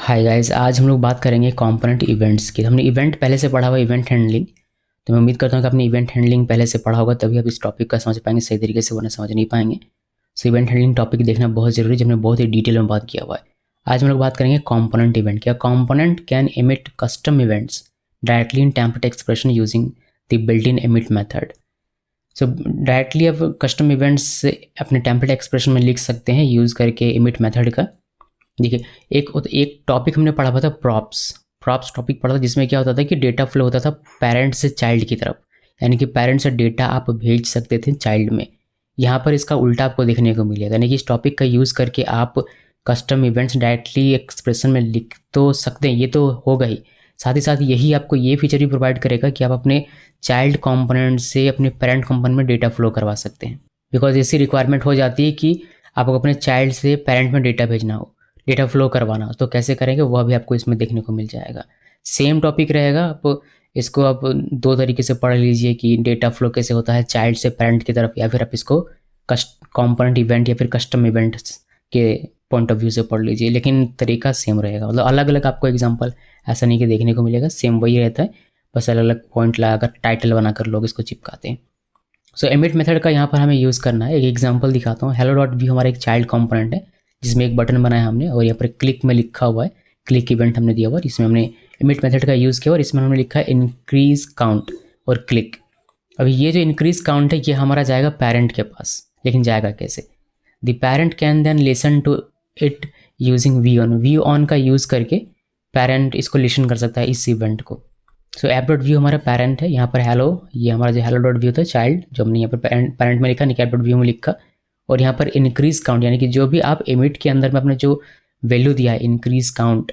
Hi guys, आज हम लोग बात करेंगे कंपोनेंट इवेंट्स की। हमने इवेंट पहले से पढ़ा हुआ, इवेंट हैंडलिंग। तो मैं उम्मीद करता हूँ कि आपने इवेंट हैंडलिंग पहले से पढ़ा होगा, तभी आप इस टॉपिक का समझ पाएंगे सही तरीके से, वरना समझ नहीं पाएंगे। सो इवेंट हैंडलिंग टॉपिक देखना बहुत जरूरी है, जो हमने बहुत ही डिटेल में बात किया हुआ है। आज हम लोग बात करेंगे कंपोनेंट इवेंट। क्या component can emit custom events directly in template expression using the built in emit method. So directly आप कस्टम इवेंट्स अपने टेम्पलेट एक्सप्रेशन में लिख सकते हैं यूज़ करके एमिट मेथड का। देखिए, एक टॉपिक हमने पढ़ा हुआ था, प्रॉप्स टॉपिक पढ़ा था, जिसमें क्या होता था कि डेटा फ्लो होता था पेरेंट से चाइल्ड की तरफ, यानी कि पेरेंट से डेटा आप भेज सकते थे चाइल्ड में। यहाँ पर इसका उल्टा आपको देखने को मिलेगा, यानी कि इस टॉपिक का यूज़ करके आप कस्टम इवेंट्स डायरेक्टली एक्सप्रेशन में लिख तो सकते हैं, ये तो होगा ही। साथ ही साथ यही आपको ये फीचर भी प्रोवाइड करेगा कि आप अपने चाइल्ड कंपोनेंट से अपने पेरेंट कंपोनेंट में डेटा फ्लो करवा सकते हैं। बिकॉज ऐसी रिक्वायरमेंट हो जाती है कि आपको अपने चाइल्ड से पेरेंट में डेटा भेजना हो, डेटा फ्लो करवाना, तो कैसे करेंगे वह भी आपको इसमें देखने को मिल जाएगा। सेम टॉपिक रहेगा, आप इसको आप दो तरीके से पढ़ लीजिए कि डेटा फ्लो कैसे होता है चाइल्ड से पेरेंट की तरफ, या फिर आप इसको कंपोनेंट इवेंट या फिर कस्टम इवेंट्स के पॉइंट ऑफ व्यू से पढ़ लीजिए, लेकिन तरीका सेम रहेगा। मतलब अलग अलग आपको एग्जाम्पल ऐसा नहीं कि देखने को मिलेगा, सेम वही रहता है, बस अलग अलग पॉइंट लगाकर टाइटल बनाकर लोग इसको चिपकाते हैं। सो एमिट मेथड का यहाँ पर हमें यूज़ करना है। एक एग्जाम्पल दिखाता हूँ। हेलो डॉट व्यू हमारा एक चाइल्ड कंपोनेंट है, जिसमें एक बटन बनाया हमने, और यहाँ पर क्लिक में लिखा हुआ है, क्लिक इवेंट हमने दिया हुआ है, इसमें हमने एमिट मेथड का यूज़ किया और इसमें हमने लिखा है इंक्रीज काउंट और क्लिक। अभी ये जो इंक्रीज काउंट है ये हमारा जाएगा पेरेंट के पास, लेकिन जाएगा कैसे? The parent can then listen to it using v on का यूज़ करके पेरेंट इसको लिसन कर सकता है इस इवेंट को। सो ऐप डॉट व्यू हमारा पेरेंट है, यहाँ पर हेलो, ये हमारा जो हेलो डॉट व्यू था चाइल्ड, जो हमने यहाँ पर पेरेंट में लिखा, नहीं ऐप डॉट व्यू में लिखा। और यहाँ पर इंक्रीज काउंट, यानी कि जो भी आप एमिट के अंदर में अपने जो वैल्यू दिया है इंक्रीज काउंट,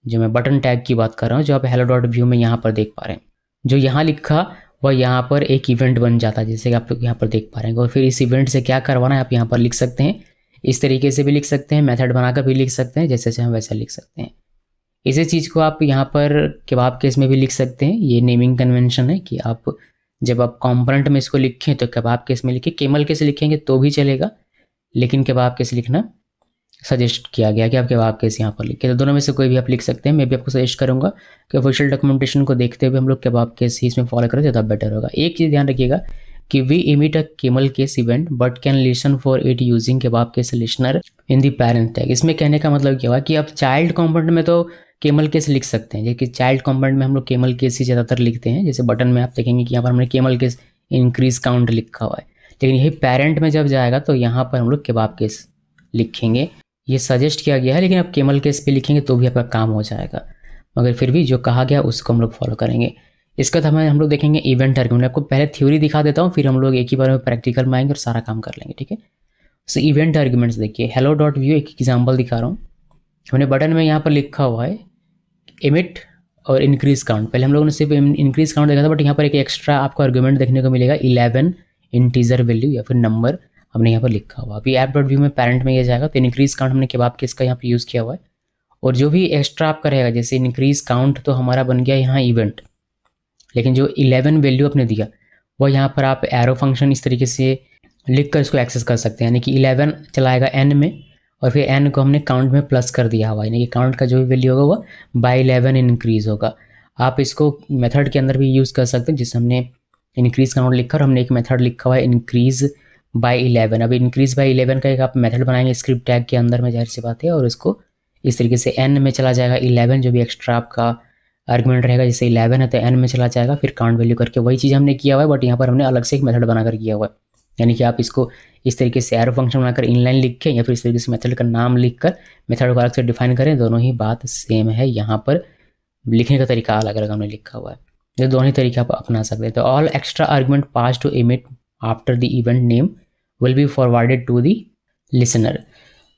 जो मैं बटन टैग की बात कर रहा हूँ, जो आप हेलो डॉट व्यू में यहाँ पर देख पा रहे हैं, जो यहाँ लिखा वह यहाँ पर एक इवेंट बन जाता है, जैसे कि आप लोग यहाँ पर देख पा रहे हैं। और फिर इस इवेंट से क्या करवाना है आप यहाँ पर लिख सकते हैं, इस तरीके से भी लिख सकते हैं, मेथड बनाकर भी लिख सकते हैं, जैसे जैसे हम वैसा लिख सकते हैं। इसी चीज़ को आप यहाँ पर केबाब केस में भी लिख सकते हैं। ये नेमिंग कन्वेंशन है कि आप जब आप कंपोनेंट में इसको लिखें तो केबाब केस में लिखें, केमल केस लिखेंगे तो भी चलेगा, लेकिन केबाब केस लिखना सजेस्ट किया गया कि आप केबाब केस यहाँ पर लिखें। तो दोनों में से कोई भी आप लिख सकते हैं। मैं भी आपको सजेस्ट करूँगा कि ऑफिशियल डॉक्यूमेंटेशन को देखते हुए हम लोग केबाब केस ही इसमें फॉलो करें, ज़्यादा बेटर होगा। एक चीज़ ध्यान रखिएगा कि we emit a camel case event but can listen for it using kebab case listener in the parent tag. इसमें कहने का मतलब क्या हुआ कि आप चाइल्ड कंपोनेंट में तो केमल केस लिख सकते हैं, जबकि चाइल्ड कंपोनेंट में हम लोग केमल केस ही ज़्यादातर लिखते हैं। जैसे बटन में आप देखेंगे कि यहाँ पर हमने केमल केस इंक्रीज काउंट लिखा हुआ है, लेकिन यही पेरेंट में जब जाएगा तो यहाँ पर हम लोग केबाब केस लिखेंगे। ये सजेस्ट किया गया है, लेकिन आप केमल केस पे लिखेंगे तो भी आपका काम हो जाएगा, मगर फिर भी जो कहा गया उसको हम लोग फॉलो करेंगे। इसका बाद हम लोग देखेंगे इवेंट आर्गुमेंट। आपको पहले थ्योरी दिखा देता हूँ, फिर हम लोग एक ही बार में प्रैक्टिकल में आएंगे और सारा काम कर लेंगे, ठीक है। सो इवेंट आर्गुमेंट्स देखिए, हेलो डॉट व्यू एक एग्जाम्पल दिखा रहा हूँ। हमने बटन में यहाँ पर लिखा हुआ है एमिट और इंक्रीज काउंट। पहले हम लोगों ने सिर्फ इंक्रीज काउंट देखा था, बट यहाँ पर एक एक्स्ट्रा आपको आर्गुमेंट देखने को मिलेगा 11 इंटीजर वैल्यू या फिर नंबर हमने यहाँ पर लिखा हुआ। अभी ऐप डॉट व्यू में पेरेंट में ये जाएगा, तो इंक्रीज काउंट हमने केबाब केस का यहाँ पर यूज़ किया हुआ है। और जो भी एक्स्ट्रा आपका रहेगा, जैसे इंक्रीज काउंट तो हमारा बन गया यहाँ इवेंट, लेकिन जो 11 वैल्यू आपने दिया वह यहाँ पर आप एरो फंक्शन इस तरीके से लिख कर इसको एक्सेस कर सकते हैं, यानी कि 11 चलाएगा n में, और फिर n को हमने काउंट में प्लस कर दिया हुआ है, यानी कि काउंट का जो भी वैल्यू होगा वह बाई 11 इंक्रीज होगा। आप इसको मेथड के अंदर भी यूज़ कर सकते हैं, जिससे हमने इंक्रीज काउंट लिखा और हमने एक मेथड लिखा हुआ है इंक्रीज बाई 11। अब इंक्रीज बाई 11 का एक आप मेथड बनाएंगे स्क्रिप्ट टैग के अंदर में, जाहिर सी बात है, और इसको इस तरीके से n में चला जाएगा 11, जो भी एक्स्ट्रा आपका आर्गुमेंट रहेगा, जैसे 11 है तो n में चला जाएगा, फिर काउंट वैल्यू करके वही चीज़ हमने किया हुआ है, बट यहाँ पर हमने अलग से एक मेथड बनाकर किया हुआ है। यानी कि आप इसको इस तरीके से एरो फंक्शन बनाकर इनलाइन लिखें या फिर इस तरीके से मेथड का नाम लिखकर मेथड को अलग से डिफाइन करें, दोनों ही बात सेम है। यहाँ पर लिखने का तरीका अलग अलग हमने लिखा हुआ है, ये दोनों ही तरीके आप अपना सकते हैं। तो all extra argument pass to emit after the event name will be forwarded to the listener.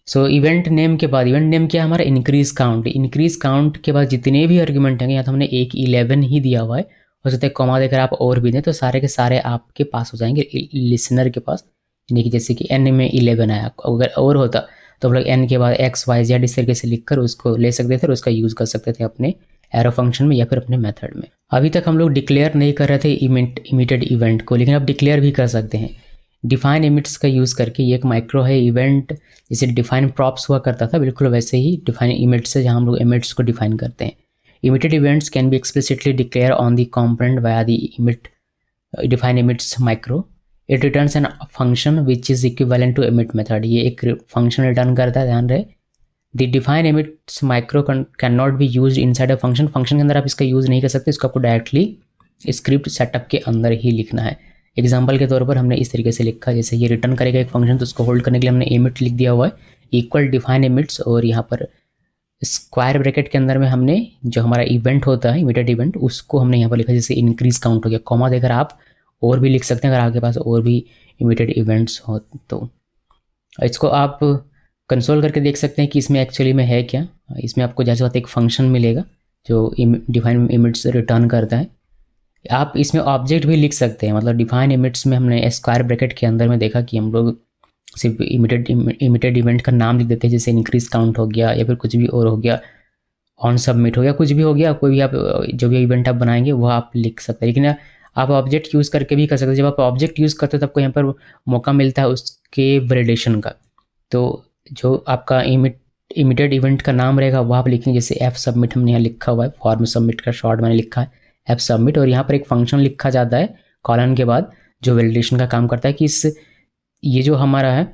So event name के बाद, इवेंट नेम क्या है हमारा इंक्रीज काउंट। इंक्रीज काउंट के बाद जितने भी आर्गुमेंट होंगे, यहाँ तो हमने एक 11 ही दिया हुआ है, हो सकता है कॉमा देकर आप और भी दें, तो सारे के सारे आपके पास हो जाएंगे लिसनर के पास। यानी कि जैसे कि n में 11 आया, अगर और होता तो हम लोग n के बाद x y z इस तरीके से लिखकर उसको ले सकते थे और उसका यूज़ कर सकते थे अपने एरो फंक्शन में या फिर अपने मेथड में। अभी तक हम लोग डिक्लेयर नहीं कर रहे थे इमिटेड इवेंट को, लेकिन अब डिक्लेयर भी कर सकते हैं। डिफाइन इमिट्स का यूज़ करके, ये एक माइक्रो है इवेंट, जैसे डिफाइन प्रॉप्स हुआ करता था बिल्कुल वैसे ही डिफाइन इमिट्स है, जहाँ हम लोग इमिट्स को डिफाइन करते हैं। Emitted events can be explicitly declare on the component via the emit define emits macro. It returns an function which is equivalent to emit method. ये एक फंक्शन रिटर्न करता है, ध्यान रहे। The define emits macro can not be use inside a function. Function के अंदर आप इसका यूज़ नहीं कर सकते, इसको आपको डायरेक्टली स्क्रिप्ट सेटअप के अंदर ही लिखना है। एग्जाम्पल के तौर पर हमने इस तरीके से लिखा, जैसे ये रिटर्न करेगा एक फंक्शन, तो उसको होल्ड करने के लिए हमने इमिट लिख दिया हुआ है इक्वल डिफाइन इमिट्स, और यहाँ पर स्क्वायर ब्रैकेट के अंदर में हमने जो हमारा इवेंट होता है इमिटेड इवेंट, उसको हमने यहाँ पर लिखा जैसे इंक्रीज काउंट हो गया, कॉमा देकर आप और भी लिख सकते हैं अगर आपके पास और भी इमिटेड इवेंट्स हो तो। इसको आप कंसोल करके देख सकते हैं कि इसमें एक्चुअली में है क्या। इसमें आपको जैसे बात एक फंक्शन मिलेगा जो डिफाइन इमिट्स रिटर्न करता है। आप इसमें ऑब्जेक्ट भी लिख सकते हैं, मतलब डिफाइन इमिट्स में हमने स्क्वायर ब्रैकेट के अंदर में देखा कि हम लोग सिर्फ इमिटेड इवेंट का नाम लिख देते हैं, जैसे इंक्रीज काउंट हो गया या फिर कुछ भी और हो गया, ऑन सबमिट हो गया, कुछ भी हो गया, कोई भी आप जो भी इवेंट आप बनाएंगे वो आप लिख सकते हैं। लेकिन आप ऑब्जेक्ट यूज़ करके भी कर सकते हैं। जब आप ऑब्जेक्ट यूज़ करते हो तब आपको यहाँ पर मौका मिलता है उसके वैलिडेशन का। तो जो आपका इमिटेड इवेंट का नाम रहेगा वो आप लिखेंगे, जैसे एफ सबमिट हमने यहाँ लिखा हुआ है, फॉर्म सबमिट का शॉर्ट मैंने लिखा है एफ सबमिट, और यहाँ पर एक फंक्शन लिखा जाता है कॉलन के बाद जो वैलिडेशन का काम करता है कि ये जो हमारा है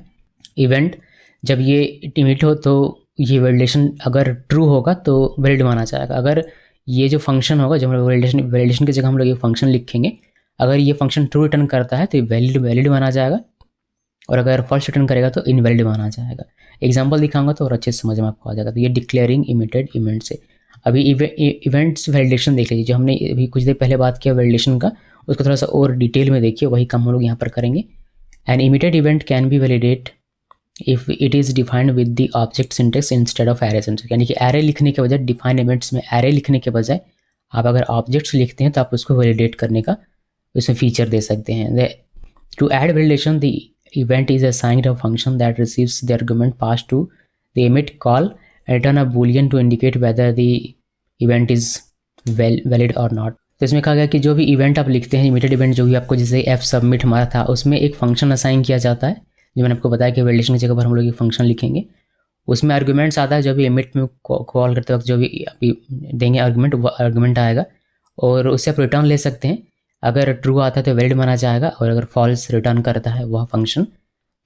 इवेंट जब ये इमिट हो तो ये वैलिडेशन अगर ट्रू होगा तो वैलिड माना जाएगा। अगर ये जो फंक्शन होगा, जब हम वैलिडेशन की जगह हम लोग ये फंक्शन लिखेंगे, अगर ये फंक्शन ट्रू रिटर्न करता है तो ये वैलिड माना जाएगा, और अगर फॉल्स रिटर्न करेगा तो इनवैलिड माना जाएगा। एग्जांपल दिखाऊंगा तो और अच्छे से समझ में आपको आ जाएगा। तो ये डिक्लेयरिंग इमिटेड इवेंट से। अभी इवेंट्स वैलिडेशन देख लीजिए, जो हमने अभी कुछ देर पहले बात किया वैलिडेशन का, उसको थोड़ा सा और डिटेल में देखिए, वही काम हम लोग यहाँ पर करेंगे। An emitted event can be validate if it is defined with the object syntax instead of array syntax. यानी कि एरे लिखने के बजाय, डिफाइन इवेंट्स में एरे लिखने के बजाय आप अगर ऑब्जेक्ट्स लिखते हैं तो आप उसको वैलिडेट करने का उसमें फीचर दे सकते हैं। To add validation the event is assigned a function that receives the argument passed to the emit call and return a boolean to indicate whether the event is valid or not। तो इसमें कहा गया कि जो भी event आप लिखते हैं, इमिटेड इवेंट जो भी आपको जैसे एफ सबमिट हमारा था, उसमें एक फंक्शन असाइन किया जाता है, जो मैंने आपको बताया कि वैलिडेशन की जगह पर हम लोग एक फंक्शन लिखेंगे, उसमें आर्गूमेंट्स आता है, जो भी एमिट में कॉल करते वक्त जो भी देंगे आर्गूमेंट, वो आर्गूमेंट आएगा और उससे आप रिटर्न ले सकते हैं। अगर ट्रू आता है तो वैलिड माना जाएगा, और अगर फॉल्स रिटर्न करता है वह फंक्शन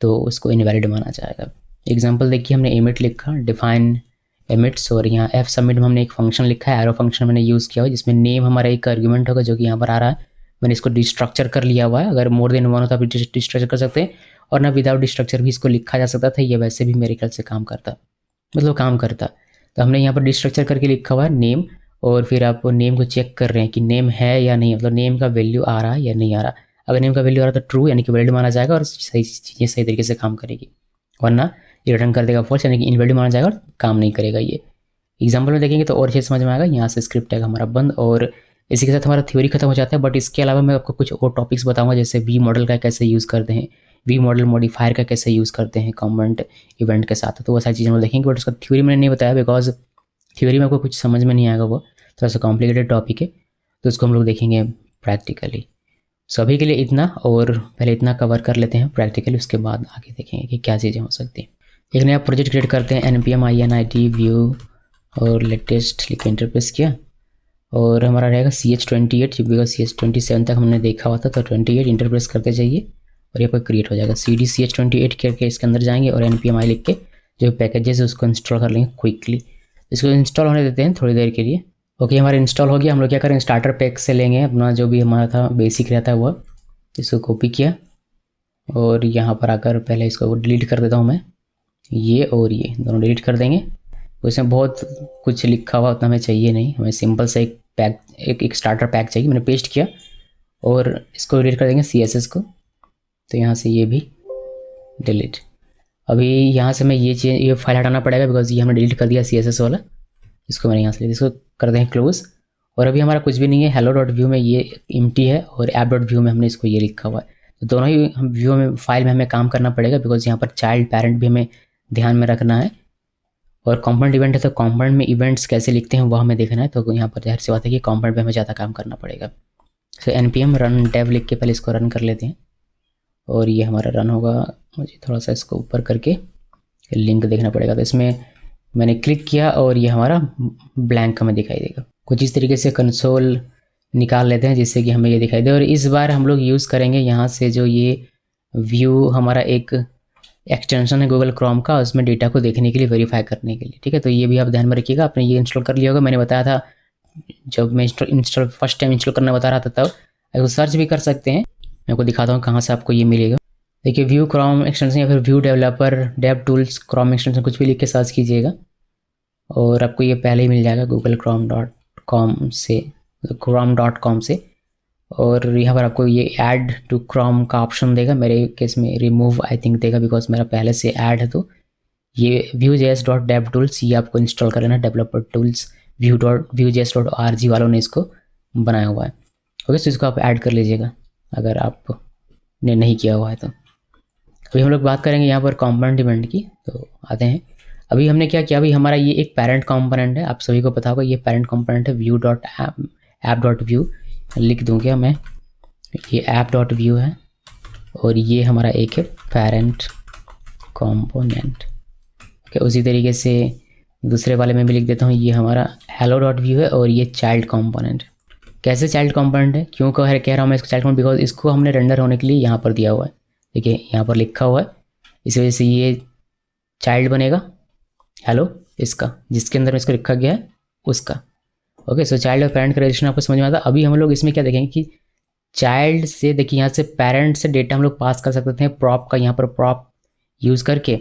तो उसको इनवैलिड माना जाएगा। एग्जांपल देखिए, हमने इमिट लिखा, डिफाइन इमिट्स, और यहाँ एफ सबमिट में हमने एक फंक्शन लिखा है, एरो फंक्शन मैंने यूज़ किया हुआ, जिसमें नेम हमारा एक आर्गुमेंट होगा जो कि यहाँ पर आ रहा है। मैंने इसको डिस्ट्रक्चर कर लिया हुआ है, अगर मोर देन वन हो तो आप डिस्ट्रक्चर कर सकते हैं, और ना विदाउट डिस्ट्रक्चर भी इसको लिखा जा सकता था। ये वैसे भी मेरे ख्याल से काम करता। तो हमने यहाँ पर डिस्ट्रक्चर करके लिखा हुआ है नेम, और फिर आप नेम को चेक कर रहे हैं कि नेम है या नहीं, मतलब नेम का वैल्यू आ रहा है या नहीं आ रहा। अगर नेम का वैल्यू आ रहा तो ट्रू यानी कि वैलिड माना जाएगा और सही चीज़ें सही तरीके से काम करेगी, वरना ये रिटर्न कर देगा फॉल्स यानी कि इनवैलिड माना जाएगा और काम नहीं करेगा। ये एग्जाम्पल में देखेंगे तो और अच्छे समझ में आएगा। यहाँ से स्क्रिप्ट टैग हमारा बंद, और इसी के साथ हमारा थ्योरी खत्म हो जाता है। बट इसके अलावा मैं आपको कुछ और टॉपिक्स बताऊँगा, जैसे वी मॉडल का कैसे यूज़ करते हैं, वी मॉडल मॉडिफायर का कैसे यूज़ करते हैं कंपोनेंट इवेंट के साथ, तो वो सारी चीज़ें हम देखेंगे। बट उसका थ्योरी मैंने नहीं बताया, बिकॉज थ्योरी में आपको कुछ समझ में नहीं आएगा, वो थोड़ा सा कॉम्प्लिकेटेड टॉपिक है, तो उसको हम लोग देखेंगे प्रैक्टिकली। सो अभी के लिए इतना, और पहले इतना कवर कर लेते हैं प्रैक्टिकली, उसके बाद आगे देखेंगे कि क्या चीज़ें हो सकती हैं। एक नया प्रोजेक्ट क्रिएट करते हैं, npm init व्यू और लेटेस्ट लिख के इंटरप्रेस किया, और हमारा रहेगा ch28, बिकॉज ch27 तक हमने देखा हुआ था, तो 28 इंटरप्रेस करते जाइए और ये पर क्रिएट हो जाएगा। cd ch28 करके इसके अंदर जाएंगे और npm i लिख के जो पैकेजेस है उसको इंस्टॉल कर लेंगे क्विकली। इसको इंस्टॉल होने देते हैं थोड़ी देर के लिए। ओके, हमारा इंस्टॉल हो गया। हम लोग क्या करेंगे, स्टार्टर पैक से लेंगे अपना जो भी हमारा था बेसिक रहता है वो, इसको कॉपी किया और यहाँ पर आकर पहले इसको डिलीट कर देता हूँ मैं, ये और ये दोनों डिलीट कर देंगे। उसमें बहुत कुछ लिखा हुआ उतना हमें चाहिए नहीं, हमें सिंपल से एक पैक एक स्टार्टर पैक चाहिए। मैंने पेस्ट किया और इसको डिलीट कर देंगे CSS को, तो यहाँ से ये भी डिलीट। अभी यहाँ से मैं ये फाइल हटाना पड़ेगा बिकॉज ये हमने डिलीट कर दिया CSS वाला, इसको मैंने यहाँ से इसको कर दें क्लोज। और अभी हमारा कुछ भी नहीं है, hello.view में ये एम्प्टी है और app.view में हमने इसको ये लिखा हुआ है। तो दोनों ही हम व्यू में फाइल में हमें काम करना पड़ेगा बिकॉज यहाँ पर चाइल्ड पेरेंट भी हमें ध्यान में रखना है, और कंपोनेंट इवेंट है तो कंपोनेंट में इवेंट्स कैसे लिखते हैं वो हमें देखना है। तो यहाँ पर जाहिर सी बात है कि कंपोनेंट पे हमें ज़्यादा काम करना पड़ेगा। तो npm run dev लिख के पहले इसको रन कर लेते हैं और ये हमारा रन होगा। मुझे थोड़ा सा इसको ऊपर करके लिंक देखना पड़ेगा। तो इसमें मैंने क्लिक किया और ये हमारा ब्लैंक हमें दिखाई देगा। कुछ इस तरीके से कंसोल निकाल लेते हैं जिससे कि हमें ये दिखाई दे। और इस बार हम लोग यूज़ करेंगे यहाँ से जो ये व्यू हमारा एक एक्सटेंशन है गूगल क्रोम का, उसमें डेटा को देखने के लिए, वेरीफाई करने के लिए। ठीक है, तो ये भी आप ध्यान में रखिएगा। आपने ये इंस्टॉल कर लिया होगा, मैंने बताया था जब मैं इंस्टॉल फर्स्ट टाइम इंस्टॉल करना बता रहा था तब। आपको सर्च भी कर सकते हैं, मैं आपको दिखाता हूँ कहाँ से आपको ये मिलेगा। देखिए व्यू क्रोम एक्सटेंशन या फिर view developer dev tools Chrome extension कुछ भी लिख के सर्च कीजिएगा और आपको ये पहले ही मिल जाएगा google.com से, chrome.com से। और यहाँ पर आपको ये ऐड टू क्रोम का ऑप्शन देगा, मेरे केस में रिमूव आई थिंक देगा बिकॉज मेरा पहले से ऐड है। तो ये vue.js.devtools ये आपको इंस्टॉल कर लेना, डेवलपर टूल्स vue.js.org वालों ने इसको बनाया हुआ है। ओके, तो इसको आप ऐड कर लीजिएगा अगर आपने नहीं किया हुआ है तो। अभी हम लोग बात करेंगे यहाँ पर कंपोनेंट इवेंट की, तो आते हैं। अभी हमने क्या किया, अभी हमारा ये एक पेरेंट कंपोनेंट है, आप सभी को पता होगा ये पेरेंट कंपोनेंट है view.app.view लिख दूँगा मैं, ये app.view है और ये हमारा एक है पेरेंट कंपोनेंट। ओके, उसी तरीके से दूसरे वाले में भी लिख देता हूँ, ये हमारा hello.view है और ये चाइल्ड कंपोनेंट। कैसे चाइल्ड कंपोनेंट है, क्यों कह रहा हूँ मैं इसको चाइल्ड कंपोनेंट, बिकॉज इसको हमने रेंडर होने के लिए यहाँ पर दिया हुआ है। देखिए यहाँ पर लिखा हुआ है, इस वजह से ये चाइल्ड बनेगा हेलो इसका, जिसके अंदर इसको लिखा गया है उसका। ओके, सो चाइल्ड और पेरेंट का रजिस्ट्रेशन आपको समझ में आता है। अभी हम लोग इसमें क्या देखेंगे कि चाइल्ड से, देखिए यहाँ से पेरेंट से डेटा हम लोग पास कर सकते थे प्रॉप का, यहाँ पर प्रॉप यूज़ करके,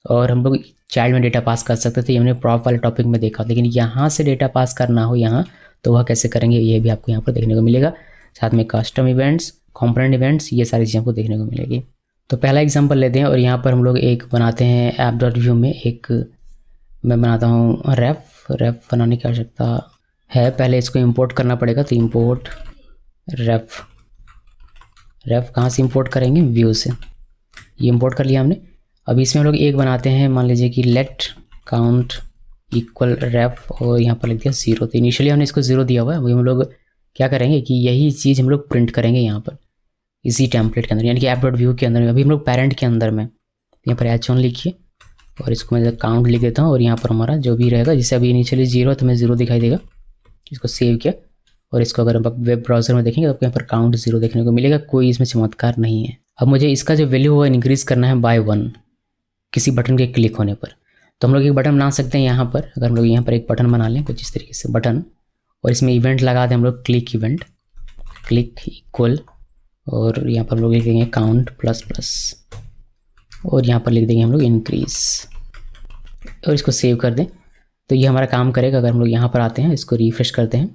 और हम लोग चाइल्ड में डेटा पास कर सकते थे, ये हमने प्रॉप वाले टॉपिक में देखा। लेकिन यहाँ से डेटा पास करना हो यहाँ, तो वह कैसे करेंगे ये भी आपको यहाँ पर देखने को मिलेगा। साथ में कस्टम इवेंट्स, कंपोनेंट इवेंट्स, ये सारी चीज़ें आपको देखने को मिलेगी। तो पहला एग्जांपल लेते हैं और यहाँ पर हम लोग एक बनाते हैं app.view में, एक मैं बनाता हूँ रेफ बनाने की आवश्यकता है। पहले इसको इंपोर्ट करना पड़ेगा, तो इंपोर्ट रेफ कहाँ से इंपोर्ट करेंगे, व्यू से। ये इंपोर्ट कर लिया हमने। अभी इसमें हम लोग एक बनाते हैं, मान लीजिए कि लेट काउंट इक्वल रेफ और यहाँ पर लिख दिया 0। तो इनिशियली हमने इसको 0 दिया हुआ है। अभी हम लोग क्या करेंगे कि यही चीज़ हम लोग प्रिंट करेंगे यहाँ पर इसी टेम्पलेट के अंदर, यानी कि app.view के अंदर में। अभी हम लोग पेरेंट के अंदर में यहाँ पर h1 लिखिए और इसको मैं काउंट लिख देता हूँ और यहाँ पर हमारा जो भी रहेगा, जैसे अभी इनिशियली 0 तो मैं 0 दिखाई देगा। इसको सेव किया और इसको अगर आप वेब ब्राउज़र में देखेंगे तो यहाँ पर काउंट 0 देखने को मिलेगा, कोई इसमें चमत्कार नहीं है। अब मुझे इसका जो वैल्यू हुआ इंक्रीज़ करना है बाय 1 किसी बटन के क्लिक होने पर। तो हम लोग एक बटन बना सकते हैं यहाँ पर, अगर हम लोग यहाँ पर एक बटन बना लें कुछ इस तरीके से बटन, और इसमें इवेंट लगा दें हम लोग क्लिक इवेंट, क्लिक इक्वल, और यहाँ पर हम लोग लिख देंगे काउंट प्लस और यहाँ पर लिख देंगे हम लोग इंक्रीज़ और इसको सेव कर दें। तो ये हमारा काम करेगा। अगर हम लोग यहाँ पर आते हैं, इसको रिफ्रेश करते हैं,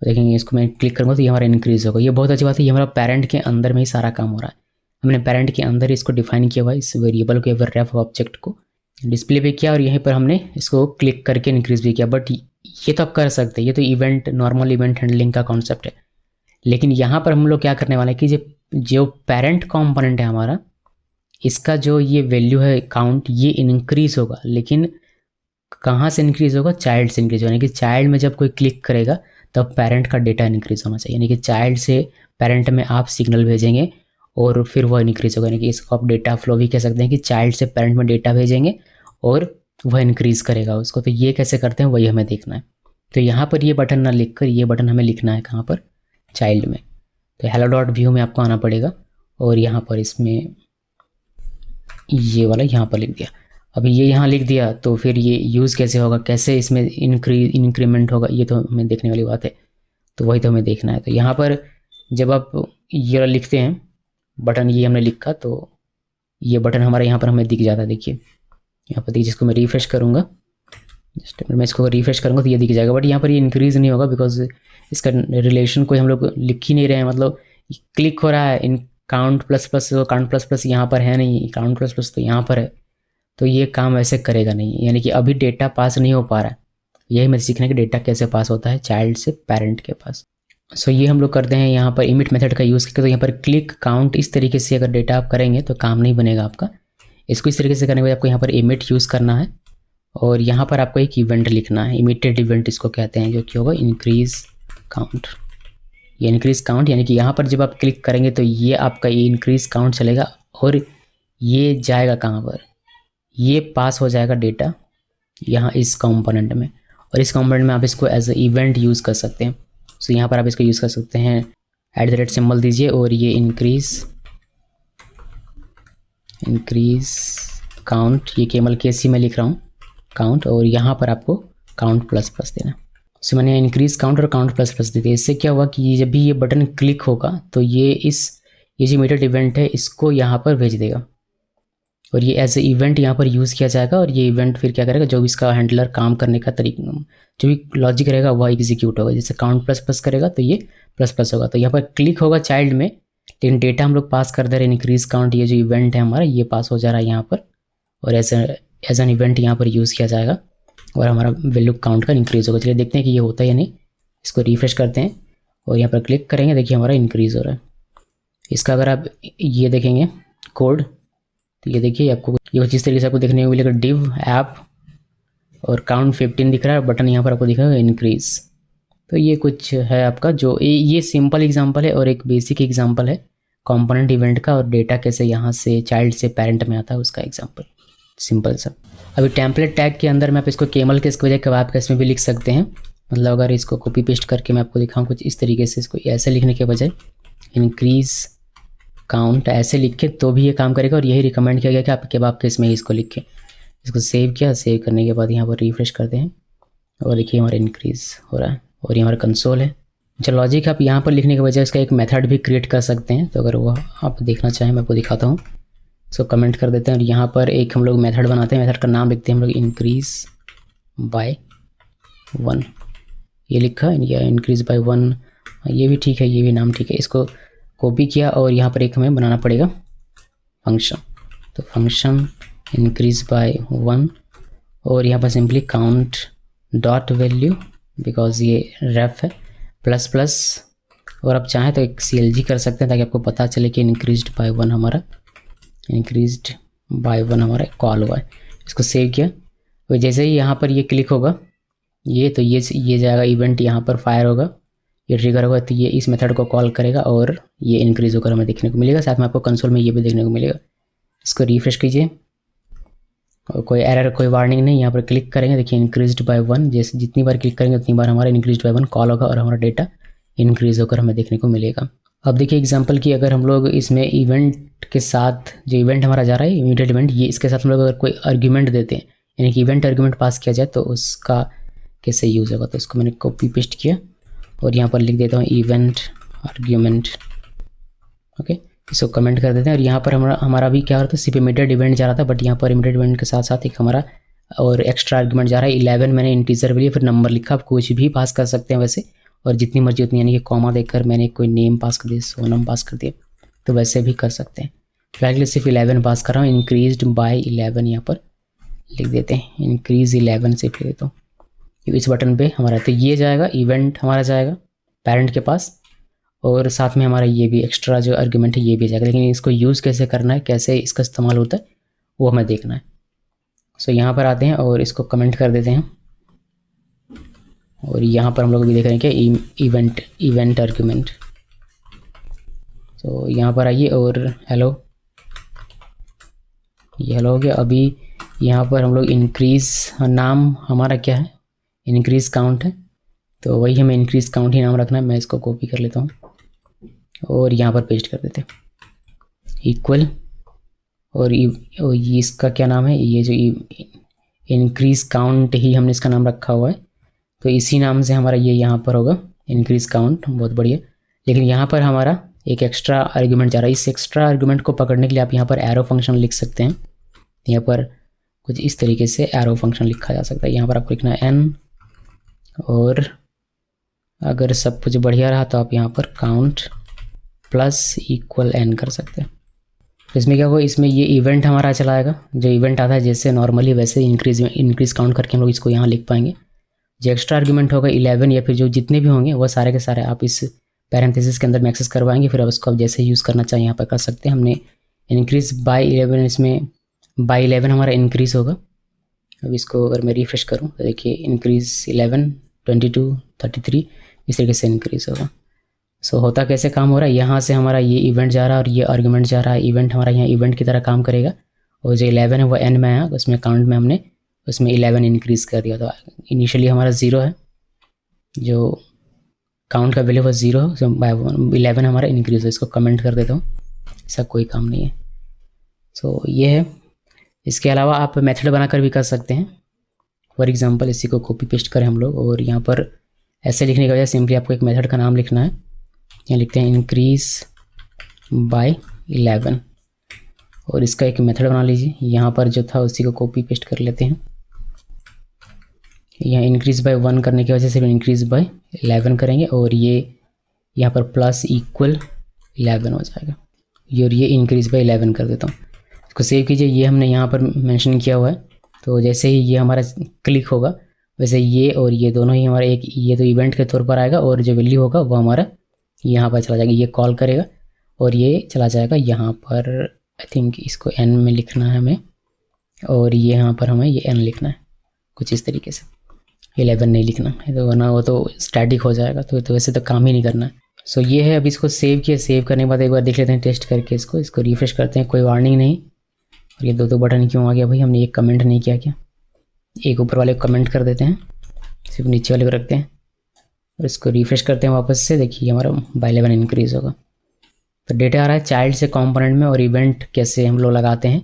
देखेंगे इसको मैं क्लिक करूँगा तो ये हमारा इंक्रीज़ होगा। ये बहुत अच्छी बात है, ये हमारा पेरेंट के अंदर में ही सारा काम हो रहा है। हमने पेरेंट के अंदर इसको डिफाइन किया हुआ है, इस वेरिएबल को, रेफ ऑब्जेक्ट को डिस्प्ले पे किया और यहीं पर हमने इसको क्लिक करके इंक्रीज़ भी किया। बट ये तो आप कर सकते हैं, ये तो इवेंट नॉर्मल इवेंट हैंडलिंग का कॉन्सेप्ट है। लेकिन यहाँ पर हम लोग क्या करने वाले हैं कि जो पेरेंट कंपोनेंट है हमारा, इसका जो ये वैल्यू है काउंट, ये इंक्रीज़ होगा। लेकिन कहाँ से इंक्रीज़ होगा, चाइल्ड से इंक्रीज़ होगा। यानी कि चाइल्ड में जब कोई क्लिक करेगा तब पेरेंट का डेटा इंक्रीज़ होना चाहिए। यानी कि चाइल्ड से पेरेंट में आप सिग्नल भेजेंगे और फिर वह इंक्रीज़ होगा। यानी कि इसको आप डेटा फ्लो भी कह सकते हैं कि चाइल्ड से पेरेंट में डेटा भेजेंगे और वह इंक्रीज़ करेगा उसको। तो ये कैसे करते हैं वही हमें देखना है। तो यहाँ पर ये बटन ना लिख कर ये बटन हमें लिखना है कहाँ पर, चाइल्ड में। तो hello.view में आपको आना पड़ेगा और यहाँ पर इसमें ये वाला यहाँ पर लिख दिया। अभी ये यहाँ लिख दिया तो फिर ये यूज़ कैसे होगा, कैसे इसमें इंक्रीमेंट होगा, ये तो हमें देखने वाली बात है। तो वही तो हमें देखना है। तो यहाँ पर जब आप ये लिखते हैं बटन, ये हमने लिखा तो ये बटन हमारा यहाँ पर हमें दिख जाता है। देखिए यहाँ पर, देखिए जिसको मैं रिफ्रेश करूँगा, जस्ट मैं इसको रिफ्रेश करूँगा तो ये दिख जाएगा। बट यहाँ पर ये इंक्रीज़ नहीं होगा बिकॉज इसका रिलेशन कोई हम लोग लिख ही नहीं रहे हैं। मतलब क्लिक हो रहा है इन काउंट प्लस यहाँ पर है नहीं, काउंट प्लस तो यहाँ पर है। तो ये काम ऐसे करेगा नहीं, यानी कि अभी डेटा पास नहीं हो पा रहा है। यही मैं सीखना है कि डेटा कैसे पास होता है चाइल्ड से पेरेंट के पास। सो ये हम लोग करते हैं यहाँ पर इमिट मेथड का यूज़ करके। तो यहाँ पर क्लिक काउंट इस तरीके से अगर डेटा आप करेंगे तो काम नहीं बनेगा आपका। इसको इस तरीके से करने के बाद आपको यहाँ पर इमिट यूज़ करना है और यहाँ पर आपको एक इवेंट लिखना है, इमिटेड इवेंट इसको कहते हैं, जो कि होगा इंक्रीज़ काउंट। ये इंक्रीज काउंट, यानी कि यहाँ पर जब आप क्लिक करेंगे तो ये आपका ये इंक्रीज काउंट चलेगा और ये जाएगा कहाँ पर, ये पास हो जाएगा डेटा यहाँ इस कंपोनेंट में, और इस कंपोनेंट में आप इसको एज ए इवेंट यूज़ कर सकते हैं। सो यहाँ पर आप इसको यूज़ कर सकते हैं, @ सिंबल दीजिए और ये इंक्रीज काउंट, ये केवल केसी में लिख रहा हूँ काउंट, और यहाँ पर आपको काउंट प्लस प्लस देना। सो मैंने इंक्रीज काउंट और काउंट प्लस प्लस दे दिया। इससे क्या हुआ कि जब भी ये बटन क्लिक होगा तो ये जो इमीडिएट इवेंट है इसको यहाँ पर भेज देगा, और ये एज ए इवेंट यहाँ पर यूज़ किया जाएगा, और ये इवेंट फिर क्या करेगा, जो भी इसका हैंडलर काम करने का तरीका, जो भी लॉजिक रहेगा वह एग्जीक्यूट होगा। जैसे काउंट प्लस प्लस करेगा तो ये प्लस प्लस होगा, तो यहाँ पर क्लिक होगा चाइल्ड में, लेकिन डेटा हम लोग पास कर दे रहे हैं इंक्रीज काउंट, ये जो इवेंट है हमारा ये पास हो जा रहा है यहाँ पर, और एज एन इवेंट यहाँ पर यूज़ किया जाएगा और हमारा वैल्यू काउंट का इंक्रीज़ होगा। चलिए देखते हैं कि ये होता है या नहीं। इसको रिफ्रेश करते हैं और यहाँ पर क्लिक करेंगे, देखिए हमारा इंक्रीज़ हो रहा है। इसका अगर आप ये देखेंगे कोड तो ये देखिए आपको ये कुछ इस तरीके से आपको देखने को मिलेगा, डिव ऐप और काउंट 15 दिख रहा है, बटन यहाँ पर आपको दिखेगा इंक्रीज़। तो ये कुछ है आपका जो ये सिंपल एग्जांपल है और एक बेसिक एग्जांपल है कंपोनेंट इवेंट का, और डेटा कैसे यहाँ से चाइल्ड से पेरेंट में आता है उसका एग्जांपल, सिंपल सा। अभी टेम्पलेट टैग के अंदर में आप इसको केमल के इसके बजाय कबाब का इसमें भी लिख सकते हैं। मतलब अगर इसको कॉपी पेस्ट करके मैं आपको दिखाऊँ कुछ इस तरीके से, इसको ऐसे लिखने के बजाय इंक्रीज़ काउंट ऐसे लिखे तो भी ये काम करेगा, और यही रिकमेंड किया गया कि आप कबाब के इसमें ही इसको लिखें। इसको सेव किया, सेव करने के बाद यहाँ पर रिफ्रेश करते हैं और देखिए हमारा इंक्रीज़ हो रहा है, और ये हमारा कंसोल है। अच्छा, लॉजिक आप यहाँ पर लिखने के बजाय इसका एक मेथड भी क्रिएट कर सकते हैं, तो अगर वो आप देखना चाहें मैं आपको दिखाता हूँ। इसको कमेंट कर देते हैं और यहाँ पर एक हम लोग मेथड बनाते हैं, मेथड का नाम लिखते हैं हम लोग इंक्रीज़ बाय 1, ये लिखा या इंक्रीज़ बाय 1, ये भी ठीक है, ये भी नाम ठीक है। इसको कॉपी किया और यहाँ पर एक हमें बनाना पड़ेगा फंक्शन, तो फंक्शन इंक्रीज़ बाय 1, और यहाँ पर simply count dot value, because ये रेफ है, प्लस प्लस, और आप चाहें तो एक CLG कर सकते हैं ताकि आपको पता चले कि इंक्रीज्ड बाय 1 हमारा कॉल हुआ है। इसको सेव किया और जैसे ही यहाँ पर ये क्लिक होगा ये तो ये जाएगा इवेंट, यहाँ पर फायर होगा, ये ट्रिगर होगा, तो ये इस मेथड को कॉल करेगा और ये इंक्रीज़ होकर हमें देखने को मिलेगा। साथ में आपको कंसोल में ये भी देखने को मिलेगा। इसको रिफ्रेश कीजिए और कोई एरर कोई वार्निंग नहीं, यहाँ पर क्लिक करेंगे देखिए इंक्रीज्ड बाय 1, जैसे जितनी बार क्लिक करेंगे उतनी बार हमारा इंक्रीज्ड बाय 1 कॉल होगा और हमारा डेटा इंक्रीज़ होकर हमें देखने को मिलेगा। अब देखिए एग्जांपल की, अगर हम लोग इसमें इवेंट के साथ जो इवेंट हमारा जा रहा है इमीडिएट इवेंट, ये इसके साथ हम लोग अगर कोई आर्ग्यूमेंट देते हैं, यानी कि इवेंट आर्ग्यूमेंट पास किया जाए तो उसका कैसे यूज़ होगा। तो इसको मैंने कॉपी पेस्ट किया और यहाँ पर लिख देता हूँ इवेंट आर्ग्यूमेंट, ओके। इसको कमेंट कर देते हैं और यहाँ पर हमारा भी क्या हो रहा था, सिर्फ इमीडिएट इवेंट जा रहा था, बट यहाँ पर इमीडिएट इवेंट के साथ साथ एक हमारा और एक्स्ट्रा आर्ग्यूमेंट जा रहा है। 11 मैंने इंटीजर के लिए फिर नंबर लिखा, आप कुछ भी पास कर सकते हैं वैसे, और जितनी मर्जी उतनी, यानी कि कॉमा देकर मैंने कोई नेम पास कर दिया, सोनम पास कर दिया, तो वैसे भी कर सकते हैं। फिलहाल सिर्फ 11 पास कर रहा हूँ, इंक्रीज्ड बाय 11 यहाँ पर लिख देते हैं, इंक्रीज 11 से लिख देता हूँ इस बटन पे हमारा, तो ये जाएगा इवेंट हमारा जाएगा पेरेंट के पास, और साथ में हमारा ये भी एक्स्ट्रा जो आर्ग्यूमेंट है ये भी जाएगा। लेकिन इसको यूज़ कैसे करना है, कैसे इसका इस्तेमाल होता है वो हमें देखना है। सो यहाँ पर आते हैं और इसको कमेंट कर देते हैं, और यहाँ पर हम लोग भी देख रहे हैं कि इवेंट आर्ग्यूमेंट। तो यहाँ पर आइए और हेलो, ये हेलो हो गया। अभी यहाँ पर हम लोग इंक्रीज़, नाम हमारा क्या है, इंक्रीज़ काउंट है, तो वही हमें इंक्रीज़ काउंट ही नाम रखना है। मैं इसको कॉपी कर लेता हूँ और यहाँ पर पेस्ट कर देते हैं इक्वल, और ये इसका क्या नाम है, ये जो इंक्रीज़ काउंट ही हमने इसका नाम रखा हुआ है, तो इसी नाम से हमारा ये यहाँ पर होगा इंक्रीज़ काउंट, बहुत बढ़िया। लेकिन यहाँ पर हमारा एक एक्स्ट्रा आर्ग्यूमेंट जा रहा है, इस एक्स्ट्रा आर्ग्यूमेंट को पकड़ने के लिए आप यहाँ पर एरो फंक्शन लिख सकते हैं। यहाँ पर कुछ इस तरीके से एरो फंक्शन लिखा जा सकता है। यहाँ पर आपको लिखना है n, और अगर सब कुछ बढ़िया रहा तो आप यहाँ पर काउंट प्लस इक्वल n कर सकते हैं। इसमें क्या होगा, इसमें ये इवेंट हमारा चलाएगा, जो इवेंट आता है जैसे नॉर्मली वैसे इंक्रीज़ काउंट करके हम लोग इसको यहाँ लिख पाएंगे। जो एक्स्ट्रा आर्ग्यूमेंट होगा 11 या फिर जो जितने भी होंगे वो सारे के सारे आप इस पैरेंथेसिस के अंदर में एक्सेस करवाएंगे, फिर अब उसको आप जैसे यूज़ करना चाहिए यहाँ पर कर सकते हैं। हमने इंक्रीज़ बाय 11, इसमें बाय 11 हमारा इंक्रीज़ होगा। अब इसको अगर मैं रिफ्रेश करूँ तो देखिए इंक्रीज़ 11, 22, 33 इस तरीके से इंक्रीज़ होगा। सो होता कैसे काम हो रहा है, यहाँ से हमारा ये इवेंट जा रहा है और ये आर्गुमेंट जा रहा है। इवेंट हमारा यहाँ इवेंट की तरह काम करेगा और जो 11 है वो n में आया, उसमें काउंट में हमने उसमें 11 इंक्रीज़ कर दिया। तो इनिशियली हमारा 0 है, जो काउंट का वैल्यू वो 0 है, तो बाय 11 हमारा इंक्रीज़ है। इसको कमेंट कर देता हूँ, ऐसा कोई काम नहीं है। सो ये है। इसके अलावा आप मेथड बनाकर भी कर सकते हैं। फॉर एग्जांपल इसी को कॉपी पेस्ट करें हम लोग और यहाँ पर ऐसे लिखने की वजह सिंपली आपको एक मेथड का नाम लिखना है। यहाँ लिखते हैं इंक्रीज़ बाय 11 और इसका एक मेथड बना लीजिए। यहाँ पर जो था उसी को कॉपी पेस्ट कर लेते हैं। यहाँ इंक्रीज़ बाय 1 करने की वजह से इंक्रीज़ बाय 11 करेंगे और ये यहाँ पर प्लस इक्वल 11 हो जाएगा। और ये इंक्रीज़ बाय 11 कर देता हूँ। इसको सेव कीजिए। ये हमने यहाँ पर मेंशन किया हुआ है, तो जैसे ही ये हमारा क्लिक होगा वैसे ये और ये दोनों ही हमारे एक, ये तो इवेंट के तौर पर आएगा और जो वैल्यू होगा वो हमारा यहाँ पर चला जाएगा। ये कॉल करेगा और ये चला जाएगा यहाँ पर। आई थिंक इसको n में लिखना है हमें और ये यहाँ पर हमें ये n लिखना है कुछ इस तरीके से। 11 नहीं लिखना है तो वरना वो तो स्टैटिक हो जाएगा, तो वैसे तो काम ही नहीं करना है। सो ये है। अब इसको सेव किया। सेव करने के बाद एक बार देख लेते हैं टेस्ट करके इसको रिफ्रेश करते हैं। कोई वार्निंग नहीं। और ये दो बटन क्यों आ गया भाई, हमने एक कमेंट नहीं किया क्या? एक ऊपर वाले को कमेंट कर देते हैं, सिर्फ नीचे वाले को रखते हैं और इसको रिफ्रेश करते हैं वापस से। देखिए हमारा बाय 11 इंक्रीज़ होगा। तो डेटा आ रहा है चाइल्ड से कंपोनेंट में और इवेंट कैसे हम लोग लगाते हैं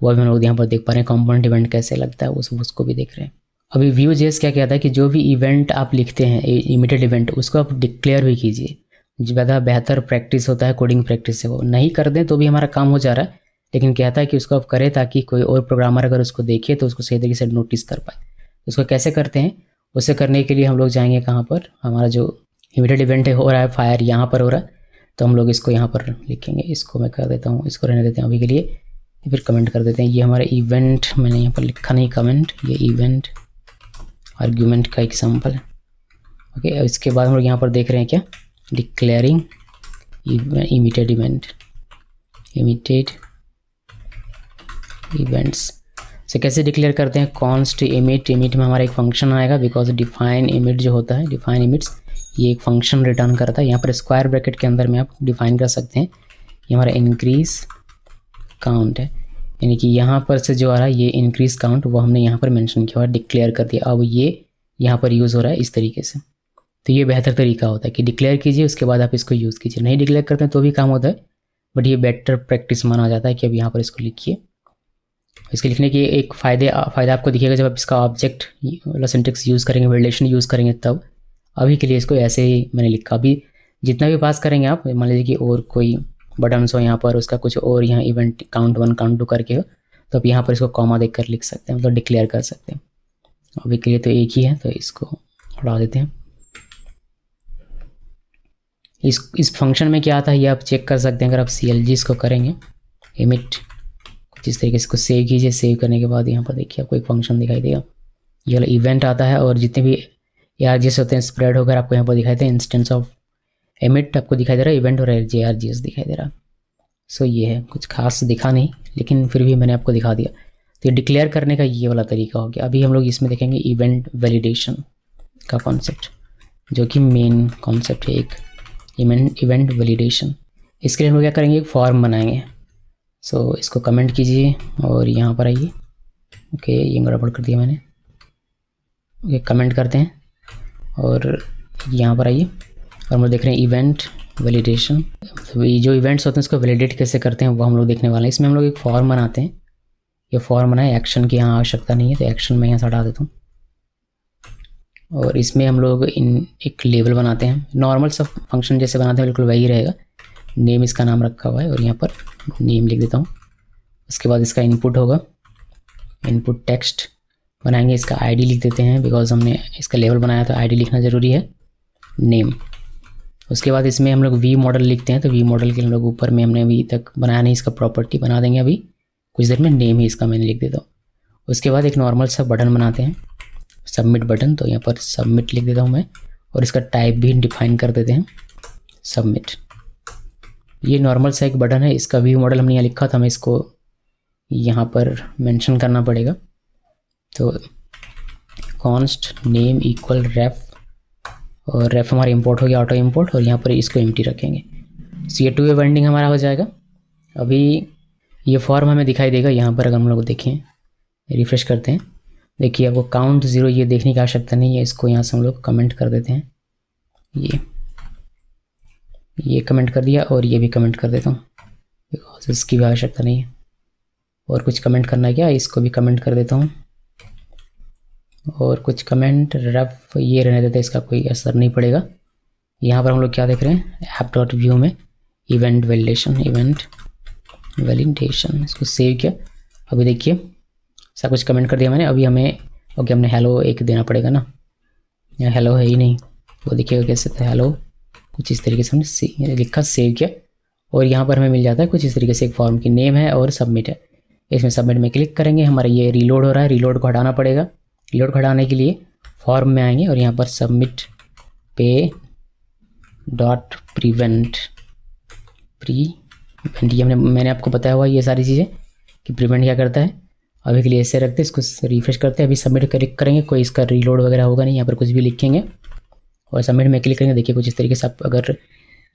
वो अभी हम लोग यहाँ पर देख पा रहे हैं। कंपोनेंट इवेंट कैसे लगता है उसको भी देख रहे हैं। अभी Vue.js क्या कहता है कि जो भी इवेंट आप लिखते हैं इमीडिएट इवेंट, उसको आप डिक्लेयर भी कीजिए। ज़्यादा बेहतर प्रैक्टिस होता है कोडिंग प्रैक्टिस से। वो नहीं कर दें तो भी हमारा काम हो जा रहा है, लेकिन कहता है कि उसको आप करें ताकि कोई और प्रोग्रामर अगर उसको देखे तो उसको सही तरीके से नोटिस कर पाए। उसको कैसे करते हैं, उसे करने के लिए हम लोग जाएंगे कहाँ पर, हमारा जो इमीडिएट इवेंट हो रहा है फायर यहाँ पर हो रहा है, तो हम लोग इसको यहाँ पर लिखेंगे। इसको मैं कर देता हूँ, इसको रहने देते हैं अभी के लिए, फिर कमेंट कर देते हैं। ये हमारा इवेंट, मैंने यहाँ पर लिखा नहीं कमेंट, ये इवेंट आर्ग्यूमेंट का एग्जाम्पल है। ओके, इसके बाद हम लोग यहाँ पर देख रहे हैं क्या, declaring immediate event, immediate events से कैसे डिक्लेयर करते हैं। कॉन्स्ट इमिट, इमिट में हमारा एक फंक्शन आएगा बिकॉज डिफाइन इमिट जो होता है, डिफाइन इमिट्स ये एक फंक्शन रिटर्न करता है। यहाँ पर स्क्वायर ब्रैकेट के अंदर में आप डिफाइन कर सकते हैं। ये हमारा इंक्रीज काउंट है, यानी कि यहाँ पर से जो आ रहा है ये इंक्रीज काउंट वो हमने यहाँ पर मेंशन किया हुआ है, डिक्लेयर कर दिया। अब ये यहाँ पर यूज़ हो रहा है इस तरीके से। तो ये बेहतर तरीका होता है कि डिक्लेयर कीजिए उसके बाद आप इसको यूज़ कीजिए। नहीं डिक्लेयर करते हैं तो भी काम होता है, बट ये बेटर प्रैक्टिस माना जाता है कि अब यहाँ पर इसको लिखिए। इसके लिखने की एक फ़ायदा आपको दिखेगा जब आप इसका ऑब्जेक्ट वाला सिंटेक्स यूज़ करेंगे, वैलिडेशन यूज़ करेंगे तब। अभी के लिए इसको ऐसे ही मैंने लिखा। अभी जितना भी पास करेंगे आप, मान लीजिए कि और कोई बटन्स हो यहाँ पर, उसका कुछ और यहाँ इवेंट काउंट 1 काउंट 2 करके हो, तो आप यहाँ पर इसको कॉमा देख कर लिख सकते हैं, मतलब डिक्लेयर कर सकते हैं। अभी के लिए तो एक ही है तो इसको हटा देते हैं। इस फंक्शन में क्या आता है ये आप चेक कर सकते हैं अगर आप CLG इसको करेंगे। इमिट जिस तरीके से इसको सेव कीजिए। सेव करने के बाद यहाँ पर देखिए आपको एक फंक्शन दिखाई देगा, ये वाला इवेंट आता है और जितने भी ARGS होते हैं स्प्रेड होकर आपको यहाँ पर दिखाई देते हैं। इंस्टेंस ऑफ एमिट आपको दिखाई दे रहा है, इवेंट और ARGS दिखाई दे रहा है। सो ये है, कुछ खास दिखा नहीं लेकिन फिर भी मैंने आपको दिखा दिया। तो डिक्लेयर करने का ये वाला तरीका हो गया। अभी हम लोग इसमें देखेंगे इवेंट वैलिडेशन का कॉन्सेप्ट, जो कि मेन कॉन्सेप्ट है एक इवेंट वैलिडेशन। इसके लिए हम लोग क्या करेंगे, एक फॉर्म बनाएंगे। सो इसको कमेंट कीजिए और यहाँ पर आइए। ओके, ये गड़बड़ कर दिया मैंने। ओके, कमेंट करते हैं और यहाँ पर आइए और हम लोग देख रहे हैं इवेंट वैलिडेशन। तो ये जो इवेंट्स होते हैं उसको वैलिडेट कैसे करते हैं वो हम लोग देखने वाले हैं। इसमें हम लोग एक फॉर्म बनाते हैं। ये फॉर्म बनाए, एक्शन की यहाँ आवश्यकता नहीं है तो एक्शन मैं यहाँ से हटा देता हूँ। और इसमें हम लोग एक लेबल बनाते हैं, नॉर्मल सब फंक्शन जैसे बनाते हैं बिल्कुल वही रहेगा। नेम इसका नाम रखा हुआ है और यहाँ पर नेम लिख देता हूँ। उसके बाद इसका इनपुट होगा, इनपुट टेक्स्ट बनाएंगे। इसका आईडी लिख देते हैं बिकॉज हमने इसका लेबल बनाया तो आईडी लिखना ज़रूरी है, नेम। उसके बाद इसमें हम लोग वी मॉडल लिखते हैं, तो वी मॉडल के हम लोग ऊपर में हमने अभी तक बनाया नहीं, इसका प्रॉपर्टी बना देंगे अभी कुछ देर में। नेम ही इसका मैंने लिख देता हूँ। उसके बाद एक नॉर्मल सा बटन बनाते हैं, सबमिट बटन। तो यहाँ पर सबमिट लिख देता हूँ मैं और इसका टाइप भी डिफाइन कर देते हैं, सबमिट। ये नॉर्मल सा एक बटन है, इसका व्यू मॉडल हमने यहाँ लिखा था, हमें इसको यहाँ पर मेंशन करना पड़ेगा। तो कॉन्स्ट नेम इक्वल रेफ और रेफ हमारा इंपोर्ट हो गया, ऑटो इंपोर्ट, और यहाँ पर इसको एम्प्टी रखेंगे। सो ये 2 वे बाइंडिंग हमारा हो जाएगा। अभी ये फॉर्म हमें दिखाई देगा यहाँ पर, अगर हम लोग देखें, रिफ्रेश करते हैं, देखिए आपको काउंट 0 ये देखने की आवश्यकता नहीं है, इसको यहाँ से हम लोग कमेंट कर देते हैं। ये कमेंट कर दिया और ये भी कमेंट कर देता हूँ, बिकॉज इसकी भी आवश्यकता नहीं है। और कुछ कमेंट करना है क्या, इसको भी कमेंट कर देता हूँ, और कुछ कमेंट रफ ये रहने देते हैं, इसका कोई असर नहीं पड़ेगा। यहाँ पर हम लोग क्या देख रहे हैं, app.view में इवेंट वैलिडेशन, इसको सेव किया। अभी देखिए सब कुछ कमेंट कर दिया मैंने। अभी हमें ओके, हमने हेलो एक देना पड़ेगा ना, यहाँ हेलो है ही नहीं, वो देखिएगा कैसे था हेलो, कुछ इस तरीके से हमने लिखा, सेव किया, और यहाँ पर हमें मिल जाता है कुछ इस तरीके से एक फॉर्म की नेम है और सबमिट है। इसमें सबमिट में क्लिक करेंगे, हमारा ये रीलोड हो रहा है, रीलोड को हटाना पड़ेगा। रीलोड को हटाने के लिए फॉर्म में आएंगे और यहाँ पर सबमिट पे डॉट प्रिवेंट ये मैंने आपको बताया हुआ ये सारी चीज़ें कि प्रिवेंट क्या करता है। अभी के लिए ऐसे रखते हैं, इसको रिफ्रेश करते हैं। अभी सबमिट क्लिक करेंगे, कोई इसका रीलोड वगैरह होगा नहीं, यहाँ पर कुछ भी लिखेंगे और सबमिट में क्लिक करेंगे। देखिए कुछ इस तरीके से आप अगर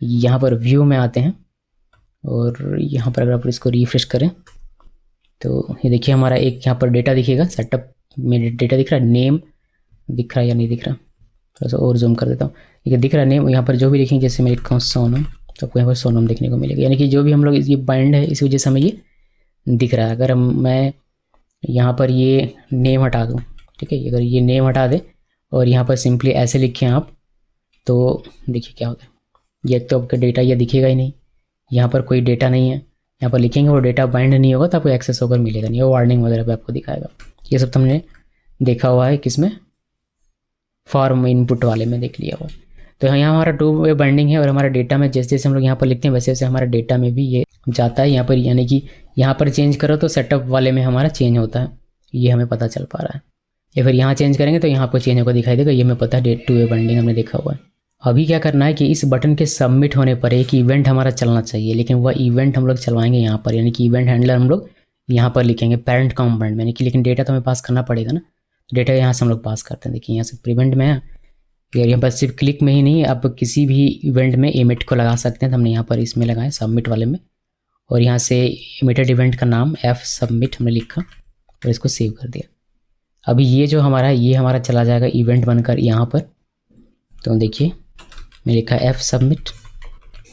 यहाँ पर व्यू में आते हैं और यहाँ पर अगर आप इसको रिफ्रेश करें तो ये देखिए हमारा एक यहाँ पर डेटा दिखेगा, सेटअप में डेटा दिख रहा है, नेम दिख रहा है या नहीं दिख रहा, थोड़ा सा और जूम कर देता हूँ। ये दिख रहा है नेम, यहाँ पर जो भी लिखेंगे, जैसे मैं लिखता हूँ सोनम, तो आपको यहाँ पर सोनम देखने को मिलेगा, यानी कि जो भी हम लोग ये बाइंड है इस वजह से हमें ये दिख रहा है। अगर मैं यहाँ पर ये नेम हटा दूँ, ठीक है, अगर ये नेम हटा दे और यहाँ पर सिंपली ऐसे लिखें आप, तो देखिए क्या होता है, ये तो आपका डेटा ये दिखेगा ही नहीं, यहाँ पर कोई डेटा नहीं है, यहाँ पर लिखेंगे वो डेटा बाइंड नहीं होगा तो आपको एक्सेस होकर मिलेगा नहीं, वो वार्निंग वगैरह पे आपको दिखाएगा। ये सब तो हमने देखा हुआ है, किसमें, फॉर्म इनपुट वाले में देख लिया हुआ। तो यहाँ हमारा 2 वे बाइंडिंग है और हमारा डेटा में जैसे जैसे हम लोग यहाँ पर लिखते हैं वैसे वैसे हमारा डेटा में भी ये जाता है यहाँ पर, यानी कि यहाँ पर चेंज करो तो सेटअप वाले में हमारा चेंज होता है, ये हमें पता चल पा रहा है। या फिर यहाँ चेंज करेंगे तो यहाँ आपको चेंज होकर दिखाई देगा, ये हमें पता है 2 वे बाइंडिंग हमने देखा हुआ है। अभी क्या करना है कि इस बटन के सबमिट होने पर एक इवेंट हमारा चलना चाहिए, लेकिन वह इवेंट हम लोग चलवाएंगे यहाँ पर, यानी कि इवेंट हैंडलर हम लोग यहाँ पर लिखेंगे पेरेंट कंपोनेंट में, यानी कि लेकिन डेटा तो हमें पास करना पड़ेगा ना, डेटा यहाँ से हम लोग पास करते हैं। देखिए यहाँ से प्रिवेंट में है, यहाँ पर सिर्फ क्लिक में ही नहीं, आप किसी भी इवेंट में इमिट को लगा सकते हैं, तो हमने यहाँ पर इसमें लगाए सबमिट वाले में, और यहाँ से इमिटेड इवेंट का नाम f सबमिट हमने लिखा और इसको सेव कर दिया। अभी ये जो हमारा है ये हमारा चला जाएगा इवेंट बनकर यहाँ पर, तो देखिए मैं लिखा f सबमिट,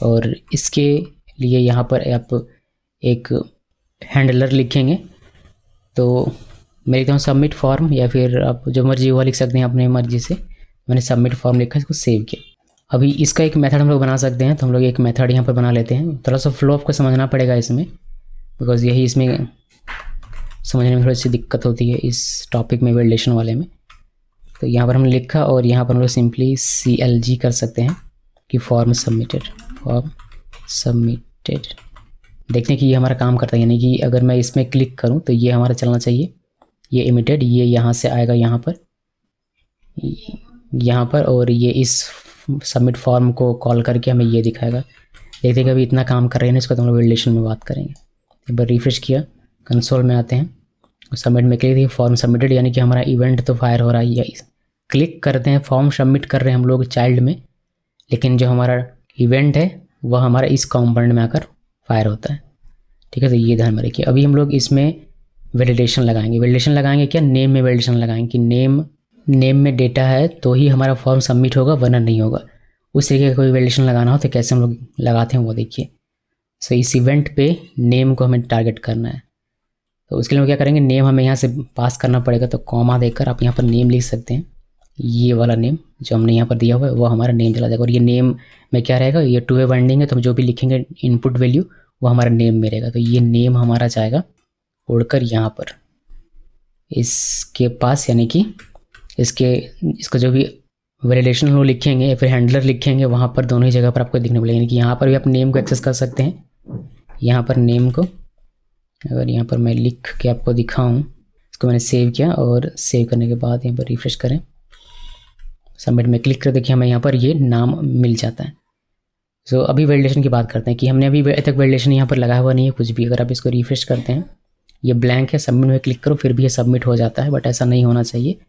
और इसके लिए यहाँ पर आप एक हैंडलर लिखेंगे, तो मैं लिखता हूँ सबमिट फॉर्म, या फिर आप जो मर्जी हुआ लिख सकते हैं अपने मर्जी से। मैंने सबमिट फॉर्म लिखा, इसको सेव किया। अभी इसका एक मेथड हम लोग बना सकते हैं, तो हम लोग एक मेथड यहाँ पर बना लेते हैं। थोड़ा सा फ्लो आपको समझना पड़ेगा इसमें, बिकॉज यही इसमें समझने में थोड़ी सी दिक्कत होती है इस टॉपिक में, वैलिडेशन वाले में। तो यहाँ पर हमने लिखा और यहाँ पर हम लोग सिंपली CLG कर सकते हैं कि फॉर्म सबमिटेड देखने की ये हमारा काम करता है, यानी कि अगर मैं इसमें क्लिक करूँ तो ये हमारा चलना चाहिए, ये इमिटेड, ये यहाँ से आएगा यहाँ पर, और ये इस सबमिट फॉर्म को कॉल करके हमें ये दिखाएगा। देखते अभी इतना काम कर रहे हैं, इसको तो हम लोग वैलिडेशन में बात करेंगे। एक बार रिफ्रेश किया, कंसोल में आते हैं और सबमिट में क्लिक, फॉर्म सबमिटेड, यानी कि हमारा इवेंट तो फायर हो रहा है। क्लिक करते हैं, फॉर्म सबमिट कर रहे हैं हम लोग चाइल्ड में, लेकिन जो हमारा इवेंट है वह हमारा इस कंपोनेंट में आकर फायर होता है, ठीक है। तो ये ध्यान में रखिए। अभी हम लोग इसमें वैलिडेशन लगाएंगे क्या, नेम में वैलिडेशन लगाएंगे कि नेम में डेटा है तो ही हमारा फॉर्म सबमिट होगा, वरना नहीं होगा। उस तरीके का कोई वैलिडेशन लगाना हो तो कैसे हम लोग लगाते हैं वो देखिए। सो इस इवेंट पे नेम को हमें टारगेट करना है, तो उसके लिए हम क्या करेंगे, नेम हमें यहाँ से पास करना पड़ेगा, तो कॉमा देकर आप यहाँ पर नेम लिख सकते हैं। ये वाला नेम जो हमने यहाँ पर दिया हुआ है वो हमारा नेम चला जाएगा, और ये नेम में क्या रहेगा, ये 2 वे बाइंडिंग है, तो हम जो भी लिखेंगे इनपुट वैल्यू वो हमारा नेम में रहेगा। तो ये नेम हमारा जाएगा उड़कर यहाँ पर इसके पास, यानी कि इसका जो भी वैलिडेशन हम लोग लिखेंगे या फिर हैंडलर लिखेंगे वहाँ पर दोनों ही जगह पर आपको दिखने मिलेगा। यानी कि यहाँ पर भी आप नेम को एक्सेस कर सकते हैं, यहाँ पर नेम को अगर यहाँ पर मैं लिख के आपको दिखाऊं, इसको मैंने सेव किया और सेव करने के बाद यहाँ पर रिफ्रेश करें, सबमिट में क्लिक कर, देखिए हमें यहाँ पर ये नाम मिल जाता है। सो अभी वैलिडेशन की बात करते हैं कि हमने अभी तक वैलिडेशन यहाँ पर लगाया हुआ नहीं है कुछ भी। अगर आप इसको रिफ्रेश करते हैं, ये ब्लैंक है, सबमिट में क्लिक करो फिर भी ये सबमिट हो जाता है, बट ऐसा नहीं होना चाहिए।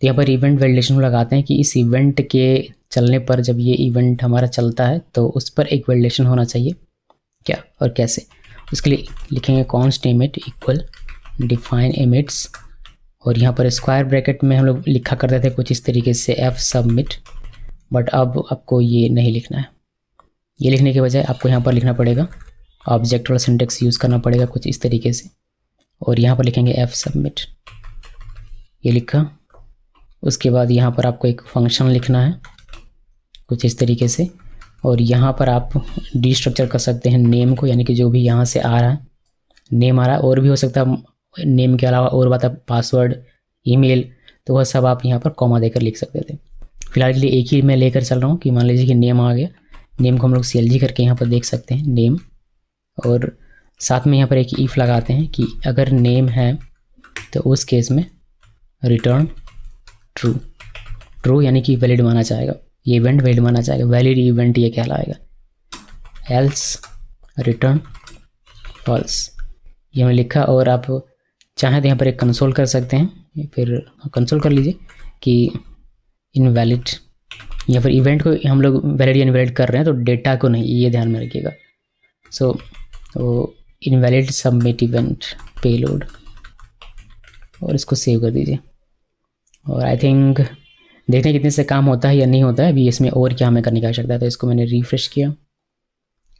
तो यहाँ पर इवेंट वैलिडेशन लगाते हैं कि इस इवेंट के चलने पर जब ये इवेंट हमारा चलता है तो उस पर एक वैलिडेशन होना चाहिए। क्या और कैसे, उसके लिए लिखेंगे const emit equal define emits, और यहाँ पर स्क्वायर ब्रैकेट में हम लोग लिखा करते थे कुछ इस तरीके से एफ सबमिट, बट अब आपको ये नहीं लिखना है। ये लिखने के बजाय आपको यहाँ पर लिखना पड़ेगा, ऑब्जेक्ट वाला सिंटेक्स यूज़ करना पड़ेगा कुछ इस तरीके से, और यहाँ पर लिखेंगे एफ सबमिट। ये लिखा, उसके बाद यहाँ पर आपको एक फंक्शन लिखना है कुछ इस तरीके से, और यहाँ पर आप डिस्ट्रक्चर कर सकते हैं नेम को, यानी कि जो भी यहाँ से आ रहा है नेम आ रहा है, और भी हो सकता है नेम के अलावा और बात है पासवर्ड, ईमेल, तो वह सब आप यहाँ पर कॉमा देकर लिख सकते थे। फिलहाल के लिए एक ही मैं लेकर चल रहा हूँ कि मान लीजिए कि नेम आ गया, नेम को हम लोग CLG करके यहाँ पर देख सकते हैं नेम, और साथ में यहाँ पर एक इफ़ लगाते हैं कि अगर नेम है तो उस केस में रिटर्न ट्रू। ट्रू यानी कि वैलिड माना जाएगा, ये इवेंट वैलिड माना जाएगा, वैलिड इवेंट ये कहलाएगा। एल्स रिटर्न फॉल्स, ये मैंने लिखा, और आप चाहें तो यहाँ पर एक कंसोल कर सकते हैं, फिर कंसोल कर लीजिए कि इनवैलिड, यहाँ पर इवेंट को हम लोग वैलिड या इनवैलिड कर रहे हैं तो डेटा को नहीं, ये ध्यान में रखिएगा। सो तो इनवैलिड सबमिट इवेंट पेलोड, और इसको सेव कर दीजिए। और आई थिंक देखते हैं कितने से काम होता है या नहीं होता है, अभी इसमें और क्या हमें करने की आवश्यकता है। तो इसको मैंने रिफ्रेश किया,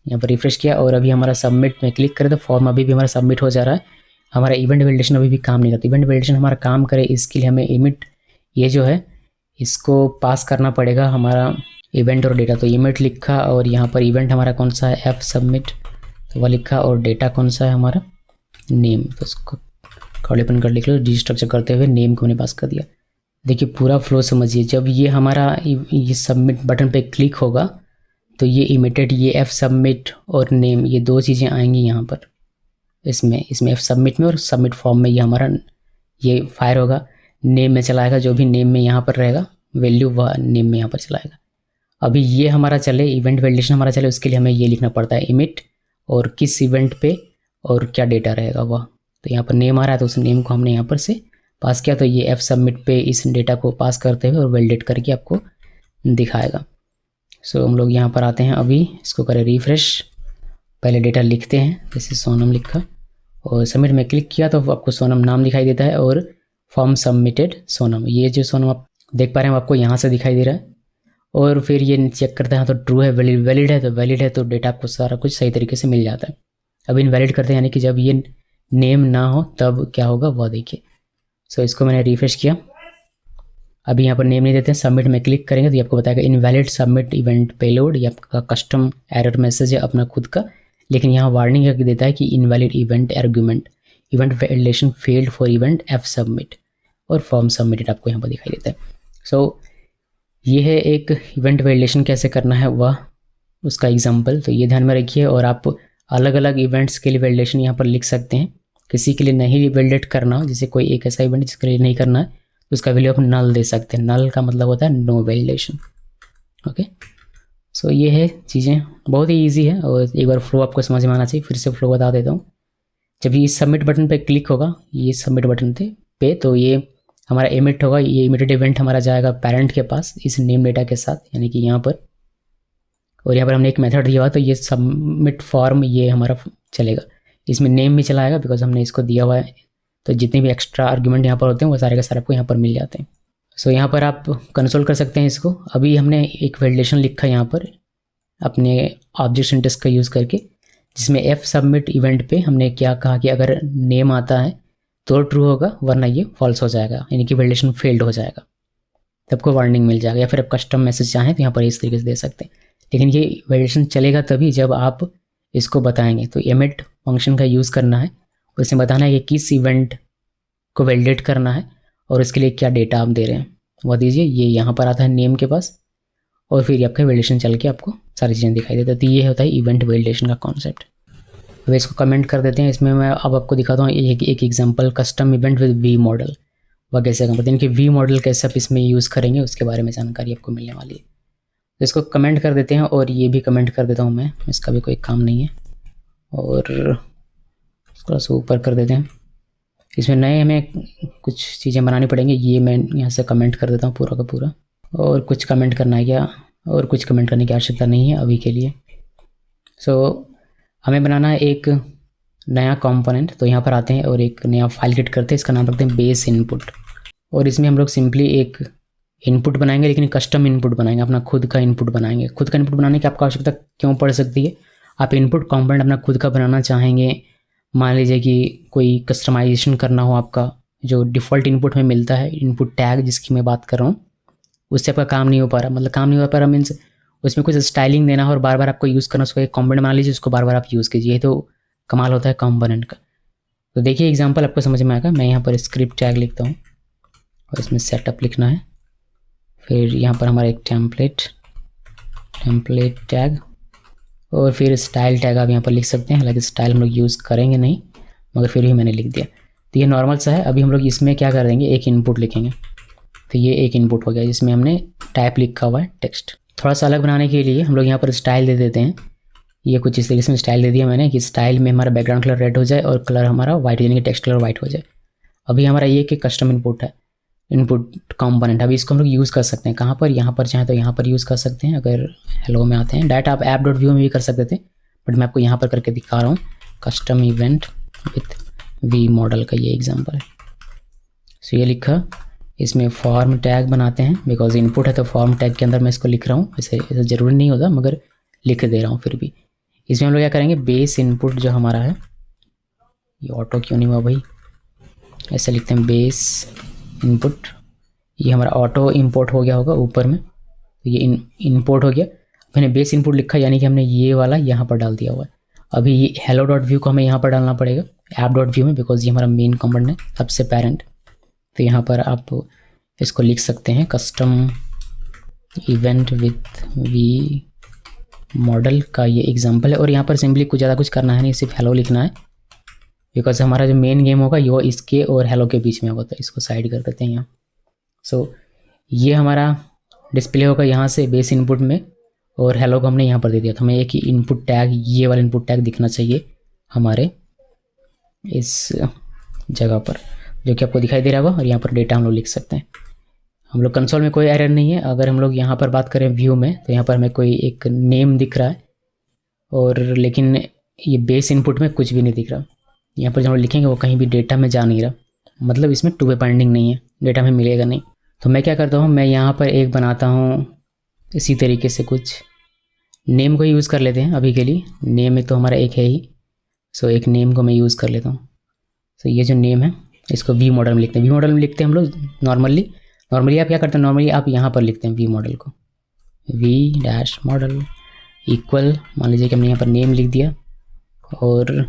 यहाँ पर रिफ्रेश किया, और अभी हमारा सबमिट में क्लिक करें तो फॉर्म अभी भी हमारा सबमिट हो जा रहा है। हमारा इवेंट वैलिडेशन अभी भी काम नहीं करता। इवेंट वैलिडेशन हमारा काम करे इसके लिए हमें इमिट ये जो है इसको पास करना पड़ेगा, हमारा इवेंट और डेटा। तो इमिट लिखा, और यहाँ पर इवेंट हमारा कौन सा है एफ सबमिट, तो वह लिखा, और डेटा कौन सा है हमारा नेम, तो उसको कर्ली कर लिख लो, डिस्ट्रक्चर करते हुए नेम को मैंने पास कर दिया। देखिए पूरा फ्लो समझिए, जब ये हमारा ये सबमिट बटन पे क्लिक होगा तो ये इमिटेड ये एफ सबमिट और नेम ये दो चीज़ें आएंगी यहाँ पर, इसमें एफ सबमिट में और सबमिट फॉर्म में ये हमारा ये फायर होगा, नेम में चलाएगा, जो भी नेम में यहाँ पर रहेगा वैल्यू वह नेम में यहाँ पर चलाएगा। अभी ये हमारा चले इवेंट वैलिडेशन हमारा चले, उसके लिए हमें ये लिखना पड़ता है इमिट और किस इवेंट पे और क्या डेटा रहेगा वह। तो यहाँ पर नेम आ रहा है तो उस नेम को हमने यहाँ पर से पास किया, तो ये एफ सबमिट पे इस डेटा को पास करते हुए और वैलिडेट करके आपको दिखाएगा। सो हम लोग यहाँ पर आते हैं, अभी इसको करें रिफ्रेश, पहले डेटा लिखते हैं, जैसे सोनम लिखा और सबमिट में क्लिक किया तो आपको सोनम नाम दिखाई देता है और फॉर्म सबमिटेड सोनम, ये जो सोनम आप देख पा रहे हैं आपको यहाँ से दिखाई दे रहा है। और फिर ये चेक करते हैं तो ट्रू है, वैलिड है तो डेटा आपको सारा कुछ सही तरीके से मिल जाता है। अब इनवैलिड करते हैं यानी कि जब ये नेम ना हो तब क्या होगा वह देखिए। सो इसको मैंने रिफ्रेश किया, अभी यहाँ पर नेम नहीं देते हैं, सबमिट में क्लिक करेंगे तो ये आपको बताएगा इनवैलिड सबमिट इवेंट पेलोड, ये आपका कस्टम एरर मैसेज है अपना खुद का, लेकिन यहाँ वार्निंग करके देता है कि invalid event argument, event validation failed for event F submit और फॉर्म सबमिटेड आपको यहाँ पर दिखाई देता है। सो ये है एक इवेंट वैलिडेशन कैसे करना है वह उसका एग्जाम्पल, तो ये ध्यान में रखिए। और आप अलग अलग इवेंट्स के लिए वैलिडेशन यहाँ पर लिख सकते हैं, किसी के लिए नहीं वैलिडेट करना हो, जैसे कोई एक ऐसा इवेंट जिसके लिए नहीं करना है तो उसका वैल्यू आप नल दे सकते हैं, नल का मतलब होता है नो वैलिडेशन। ओके, सो ये है चीज़ें, बहुत ही ईजी है और एक बार फ्लो आपको समझ में आना चाहिए। फिर से फ्लो बता देता हूँ, जब ये सबमिट बटन पे क्लिक होगा, ये सबमिट बटन पे तो ये हमारा इमिट होगा, ये इमिटेड इवेंट हमारा जाएगा पेरेंट के पास इस नेम डेटा के साथ, यानी कि यहाँ पर, और यहाँ पर हमने एक मेथड दिया हुआ तो ये सबमिट फॉर्म ये हमारा चलेगा, इसमें नेम भी चलाएगा बिकॉज हमने इसको दिया हुआ है, तो जितने भी एक्स्ट्रा आर्गुमेंट यहाँ पर होते हैं वो सारे के सारे आपको यहाँ पर मिल जाते हैं। सो यहाँ पर आप कंसोल कर सकते हैं इसको। अभी हमने एक वैलिडेशन लिखा यहाँ पर अपने ऑब्जेक्ट सिंटेक्स का यूज़ करके, जिसमें एफ सबमिट इवेंट पे हमने क्या कहा कि अगर नेम आता है तो ट्रू होगा वरना ये फॉल्स हो जाएगा, यानी कि वैलिडेशन फेल्ड हो जाएगा, तब को वार्निंग मिल जाएगा। या फिर आप कस्टम मैसेज चाहें तो यहाँ पर इस तरीके से दे सकते हैं, लेकिन ये वैलिडेशन चलेगा तभी जब आप इसको बताएंगे। तो एमिट फंक्शन का यूज़ करना है, उसमें बताना है कि किस इवेंट को वैलिडेट करना है और इसके लिए क्या डेटा आप दे रहे हैं वह दीजिए। ये यहाँ पर आता है नेम के पास और फिर आपका वैलिडेशन चल के आपको सारी चीज़ें दिखाई देती है। तो ये होता है इवेंट वैलिडेशन का कॉन्सेप्ट। अब इसको कमेंट कर देते हैं। इसमें मैं अब आपको दिखाता हूँ एक example, custom event with V model, वह कैसे करते हैं कि वी मॉडल कैसे आप इसमें यूज़ करेंगे उसके बारे में जानकारी आपको मिलने वाली है। तो इसको कमेंट कर देते हैं और ये भी कमेंट कर देता हूँ मैं, इसका भी कोई काम नहीं है, और थोड़ा सा ऊपर कर देते हैं। इसमें नए हमें कुछ चीज़ें बनानी पड़ेंगी, ये मैं यहाँ से कमेंट कर देता हूँ पूरा का पूरा। और कुछ कमेंट करना है क्या? और कुछ कमेंट करने की आवश्यकता नहीं है अभी के लिए। हमें बनाना है एक नया कंपोनेंट। तो यहाँ पर आते हैं और एक नया फाइल क्रिएट करते हैं, इसका नाम रखते हैं बेस इनपुट। और इसमें हम लोग सिंपली एक इनपुट बनाएंगे, लेकिन कस्टम इनपुट बनाएंगे, अपना खुद का इनपुट बनाएंगे। खुद का इनपुट बनाने की आपको आवश्यकता क्यों पड़ सकती है? आप इनपुट कंपोनेंट अपना खुद का बनाना चाहेंगे, मान लीजिए कि कोई कस्टमाइजेशन करना हो आपका, जो डिफ़ॉल्ट इनपुट में मिलता है, इनपुट टैग जिसकी मैं बात कर रहा हूँ, उससे आपका काम नहीं हो पा रहा। मतलब काम नहीं हो पा रहा मीन्स उसमें कुछ स्टाइलिंग देना हो और बार बार आपको यूज़ करना, उसको एक कंपोनेंट बना लीजिए, उसको बार बार आप यूज़ कीजिए। ये तो कमाल होता है कंपोनेंट का। तो देखिए एग्जांपल आपको समझ में आएगा। मैं यहाँ पर स्क्रिप्ट टैग लिखता हूँ और इसमें सेटअप लिखना है। फिर यहाँ पर हमारा एक टेम्पलेट टैग और फिर स्टाइल टैग आप यहाँ पर लिख सकते हैं। हालांकि स्टाइल हम लोग यूज़ करेंगे नहीं, मगर फिर भी मैंने लिख दिया। तो ये नॉर्मल सा है। अभी हम लोग इसमें क्या कर देंगे, एक इनपुट लिखेंगे। तो ये एक इनपुट हो गया जिसमें हमने टाइप लिखा हुआ है टेक्स्ट। थोड़ा सा अलग बनाने के लिए हम लोग यहाँ पर स्टाइल दे देते हैं। ये कुछ इस तरीके से स्टाइल दे दिया मैंने कि स्टाइल में हमारा बैकग्राउंड कलर रेड हो जाए और कलर हमारा वाइट, यानी कि टेक्स्ट कलर वाइट हो जाए। अभी हमारा ये कि कस्टम इनपुट है, इनपुट कंपोनेंट। अभी इसको हम लोग यूज़ कर सकते हैं कहाँ पर? यहाँ पर चाहे तो यहाँ पर यूज़ कर सकते हैं। अगर हेलो में आते हैं, डायरेक्ट आप ऐप डॉट व्यू में भी कर सकते थे, बट मैं आपको यहाँ पर करके दिखा रहा हूँ। Custom event with V model का ये एग्जाम्पल है। सो ये लिखा, इसमें फॉर्म टैग बनाते हैं, बिकॉज इनपुट है तो फॉर्म टैग के अंदर मैं इसको लिख रहा हूँ। ऐसे ज़रूरी नहीं होता, मगर लिख दे रहा हूँ फिर भी। इसमें हम लोग क्या करेंगे, बेस इनपुट जो हमारा है, ये ऑटो क्यों नहीं हुआ भाई, ऐसे लिखते हैं बेस इनपुट। ये हमारा ऑटो इंपोर्ट हो गया होगा ऊपर में, तो ये इंपोर्ट हो गया। मैंने बेस इनपुट लिखा, यानी कि हमने ये वाला यहाँ पर डाल दिया हुआ है। अभी ये हेलो डॉट व्यू को हमें यहाँ पर डालना पड़ेगा ऐप डॉट व्यू में, बिकॉज ये हमारा मेन कंपोनेंट है, सबसे पेरेंट। तो यहाँ पर आप इसको लिख सकते हैं custom event with V model का ये एग्जांपल है। और यहाँ पर सिंपली कुछ ज़्यादा कुछ करना है नहीं, सिर्फ हेलो लिखना है, बिकॉज हमारा जो मेन गेम होगा ये इसके और हेलो के बीच में होगा। तो इसको साइड कर देते हैं यहाँ। सो ये हमारा डिस्प्ले होगा यहाँ से बेस इनपुट में, और हेलो को हमने यहाँ पर दे दिया। तो हमें एक ही इनपुट टैग, ये वाला इनपुट टैग दिखना चाहिए हमारे इस जगह पर, जो कि आपको दिखाई दे रहा होगा। और यहाँ पर डेटा हम लोग लिख सकते हैं। हम लोग कंसोल में कोई एरर नहीं है। अगर हम लोग यहाँ पर बात करें व्यू में, तो यहाँ पर हमें कोई एक नेम दिख रहा है, और लेकिन ये बेस इनपुट में कुछ भी नहीं दिख रहा। यहाँ पर जो हम लोग लिखेंगे वो कहीं भी डेटा में जा नहीं रहा, मतलब इसमें टू वे बाइंडिंग नहीं है, डेटा में मिलेगा नहीं। तो मैं क्या करता हूँ, मैं यहाँ पर एक बनाता हूँ इसी तरीके से, कुछ नेम को यूज़ कर लेते हैं अभी के लिए। नेम एक तो हमारा एक है ही, सो एक नेम को मैं यूज़ कर लेता हूँ। सो ये जो नेम है इसको वी मॉडल में लिखते हैं। वी मॉडल में लिखते हैं हम लोग नॉर्मली आप क्या करते हैं, नॉर्मली आप यहाँ पर लिखते हैं वी मॉडल को, वी डैश मॉडल इक्वल, मान लीजिए कि हमने यहाँ पर नेम लिख दिया। और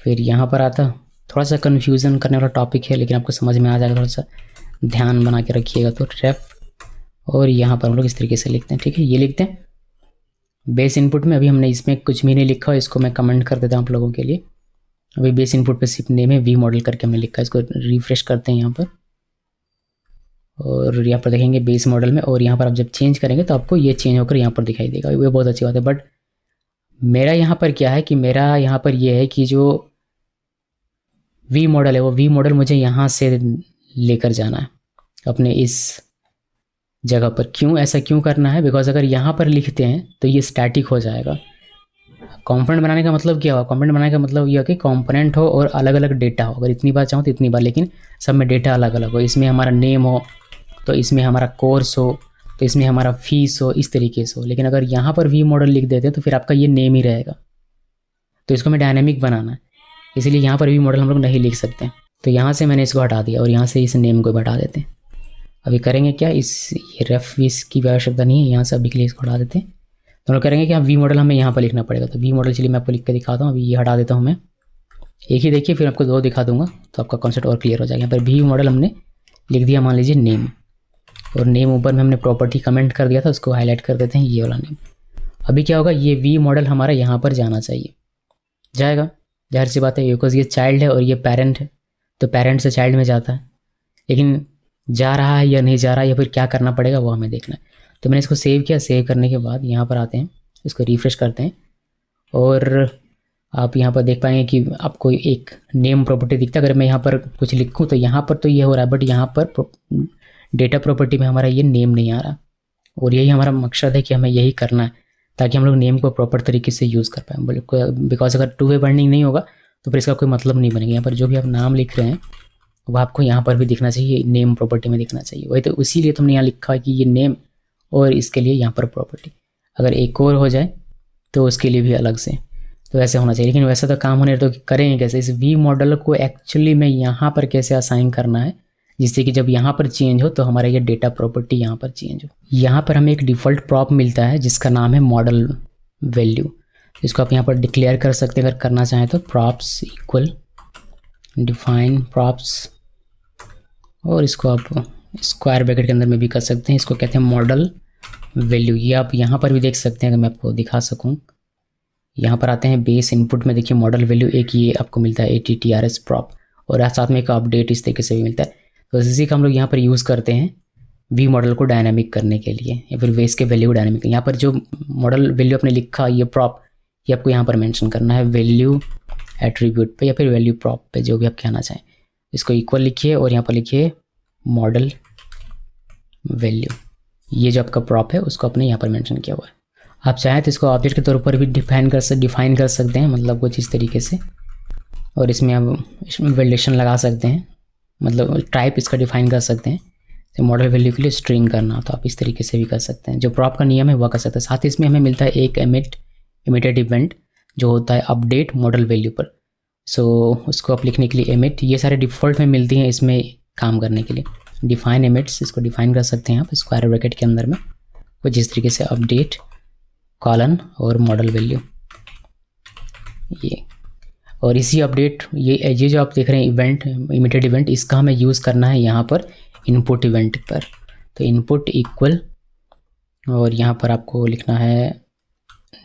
फिर यहाँ पर आता, थोड़ा सा कन्फ्यूज़न करने वाला टॉपिक है, लेकिन आपको समझ में आ जाएगा, थोड़ा सा ध्यान बना के रखिएगा। तो रेफ, और यहाँ पर हम लोग इस तरीके से लिखते हैं, ठीक है। ये लिखते हैं बेस इनपुट में। अभी हमने इसमें कुछ भी नहीं लिखा, इसको मैं कमेंट कर देता हूँ आप लोगों के लिए। अभी बेस इनपुट पे सिर्फ नेम है, वी मॉडल करके हमने लिखा है। इसको रिफ्रेश करते हैं यहाँ पर, और यहाँ पर देखेंगे बेस मॉडल में। और यहाँ पर आप जब चेंज करेंगे तो आपको ये चेंज होकर यहाँ पर दिखाई देगा, ये बहुत अच्छी बात है। बट मेरा यहाँ पर क्या है कि मेरा यहाँ पर ये है कि जो वी मॉडल है, वो वी मॉडल मुझे यहाँ से लेकर जाना है अपने इस जगह पर। क्यों ऐसा क्यों करना है? बिकॉज अगर यहाँ पर लिखते हैं तो ये स्टैटिक हो जाएगा। कंपोनेंट बनाने का मतलब क्या हुआ? कंपोनेंट बनाने का मतलब यह कि कंपोनेंट हो और अलग अलग डेटा हो। अगर इतनी बार चाहो तो इतनी बार, लेकिन सब में डेटा अलग अलग हो। इसमें हमारा नेम हो तो इसमें हमारा कोर्स हो, तो इसमें हमारा फीस हो, इस तरीके से हो। लेकिन अगर यहाँ पर वी मॉडल लिख देते हैं तो फिर आपका ये नेम ही रहेगा। तो इसको हमें डायनेमिक बनाना है, इसलिए यहाँ पर वी मॉडल हम लोग नहीं लिख सकते। तो यहाँ से मैंने इसको हटा दिया और यहाँ से इस नेम को भी हटा देते हैं। अभी करेंगे क्या, ये रेफ वीस की आवश्यकता नहीं है, यहाँ से अभी के लिए इसको हटा देते हैं। तो हम लोग करेंगे कि हाँ वी मॉडल हमें यहाँ पर लिखना पड़ेगा। तो वी मॉडल चलिए मैं आपको लिख के दिखाता हूँ। अभी ये हटा देता हूँ मैं, एक ही देखिए, फिर आपको दो दिखा दूंगा तो आपका कॉन्सेप्ट और क्लियर हो जाएगा। यहाँ पर वी मॉडल हमने लिख दिया, मान लीजिए नेम, और नेम ऊपर में हमने प्रॉपर्टी कमेंट कर दिया था, उसको हाईलाइट कर देते हैं, ये वाला नेम। अभी क्या होगा, ये वी मॉडल हमारा यहाँ पर जाना चाहिए, जाएगा, जाहिर सी बात है, बिकॉज ये चाइल्ड है और ये पेरेंट है, तो पेरेंट से चाइल्ड में जाता है। लेकिन जा रहा है या नहीं जा रहा है, या फिर क्या करना पड़ेगा वो हमें देखना है। तो मैंने इसको सेव किया। सेव करने के बाद यहाँ पर आते हैं, इसको रिफ्रेश करते हैं, और आप यहाँ पर देख पाएंगे कि आपको एक नेम प्रॉपर्टी दिखता है। अगर मैं यहाँ पर कुछ लिखूँ तो यहाँ पर तो ये हो रहा है, बट यहाँ पर डेटा प्रॉपर्टी में हमारा ये नेम नहीं आ रहा, और यही हमारा मकसद है कि हमें यही करना है ताकि हम लोग नेम को प्रॉपर तरीके से यूज़ कर पाएँ। बिकॉज अगर टू वे बाइंडिंग नहीं होगा तो फिर इसका कोई मतलब नहीं बनेगा। यहाँ पर जो भी आप नाम लिख रहे हैं वो आपको यहाँ पर भी दिखना चाहिए, नेम प्रॉपर्टी में दिखना चाहिए। वही तो इसीलिए तुमने यहाँ लिखा है कि ये नेम, और इसके लिए यहाँ पर प्रॉपर्टी। अगर एक और हो जाए तो उसके लिए भी अलग से, तो ऐसे होना चाहिए। लेकिन वैसा तो काम होने तो करेंगे कैसे? इस वी मॉडल को एक्चुअली में यहाँ पर कैसे असाइन करना है जिससे कि जब यहाँ पर चेंज हो तो हमारा ये डेटा प्रॉपर्टी यहाँ पर चेंज हो। यहाँ पर हमें एक डिफ़ॉल्ट प्रॉप मिलता है जिसका नाम है मॉडल वैल्यू। इसको आप यहाँ पर डिक्लेयर कर सकते हैं अगर करना चाहें तो, प्रॉप्स इक्वल डिफाइन प्रॉप्स, और इसको आप स्क्वायर ब्रैकेट के अंदर में भी कर सकते हैं। इसको कहते हैं मॉडल वैल्यू। ये आप यहाँ पर भी देख सकते हैं, अगर मैं आपको दिखा सकूँ। यहाँ पर आते हैं बेस इनपुट में, देखिए मॉडल वैल्यू एक ये आपको मिलता है ATTRS प्रॉप, और साथ में एक अपडेट इस तरीके से भी मिलता है। तो इसी का हम लोग यहाँ पर यूज़ करते हैं वी मॉडल को डायनामिक करने के लिए, या फिर वेस के वैल्यू को डायनामिक। यहाँ पर जो मॉडल वैल्यू आपने लिखा ये प्रॉप, ये आपको यहाँ पर मेंशन करना है वैल्यू एट्रीब्यूट पे या फिर वैल्यू प्रॉप पे, जो भी आप कहना चाहें। इसको इक्वल लिखिए और यहाँ पर लिखिए मॉडल वैल्यू। ये जो आपका प्रॉप है उसको आपने यहाँ पर मेंशन किया हुआ है। आप चाहें तो इसको ऑब्जेक्ट के तौर पर भी डिफाइन कर सकते हैं, मतलब कुछ इस तरीके से, और इसमें आप वैलिडेशन लगा सकते हैं, मतलब टाइप इसका डिफाइन कर सकते हैं। तो मॉडल वैल्यू के लिए स्ट्रिंग करना तो आप इस तरीके से भी कर सकते हैं। जो प्रॉप का नियम है वह कर सकते हैं। साथ ही इसमें हमें मिलता है एक इमिटेड इवेंट जो होता है अपडेट मॉडल वैल्यू पर। सो उसको आप लिखने के लिए एमिट, ये सारे डिफ़ॉल्ट में मिलती हैं इसमें काम करने के लिए। डिफाइन एमिट्स, इसको डिफाइन कर सकते हैं आप स्क्वायर ब्रैकेट के अंदर में कुछ इस तरीके से, अपडेट कॉलन और मॉडल वैल्यू ये। और इसी अपडेट ये जो आप देख रहे हैं इवेंट, इमिटेड इवेंट, इसका हमें यूज़ करना है यहाँ पर इनपुट इवेंट पर। तो इनपुट इक्वल, और यहाँ पर आपको लिखना है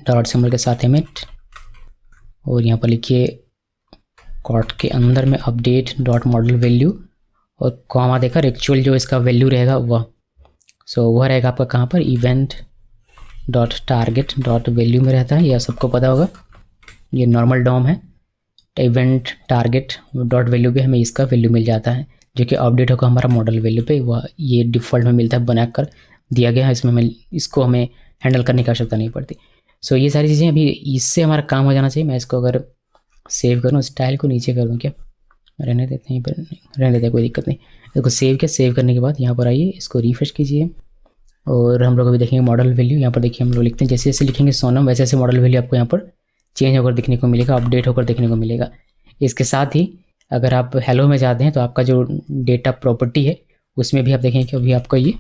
डॉट सिंबल के साथ इमिट, और यहाँ पर लिखिए कॉट के अंदर में अपडेट डॉट मॉडल वैल्यू, और कॉमा देकर एक्चुअल जो इसका वैल्यू रहेगा वह, सो वह रहेगा आपका कहाँ पर, event dot target dot value में रहता है। यह सबको पता होगा, ये नॉर्मल डॉम है। इवेंट टारगेट डॉट वैल्यू भी हमें इसका वैल्यू मिल जाता है जो कि अपडेट होगा हमारा मॉडल वैल्यू पे। वह ये डिफ़ॉल्ट में मिलता है, बना कर दिया गया है। इसमें इसको हमें हैंडल करने की आवश्यकता नहीं पड़ती। सो ये सारी चीज़ें अभी इससे हमारा काम हो जाना चाहिए। मैं इसको अगर सेव करूँ, स्टाइल को नीचे कर दूँ, क्या रहने देते हैं, पर रहने देते हैं, कोई दिक्कत नहीं। इसको सेव किया, सेव करने के बाद यहाँ पर आइए, इसको रिफ्रेश कीजिए, और हम लोग अभी देखेंगे मॉडल वैल्यू। यहाँ पर देखिए हम लोग लिखते हैं जैसे जैसे लिखेंगे सोनम, वैसे वैसे मॉडल वैल्यू आपको यहाँ पर चेंज होकर देखने को मिलेगा, अपडेट होकर देखने को मिलेगा। इसके साथ ही अगर आप हेलो में जाते हैं तो आपका जो डेटा प्रॉपर्टी है उसमें भी आप देखेंगे कि अभी आपको ये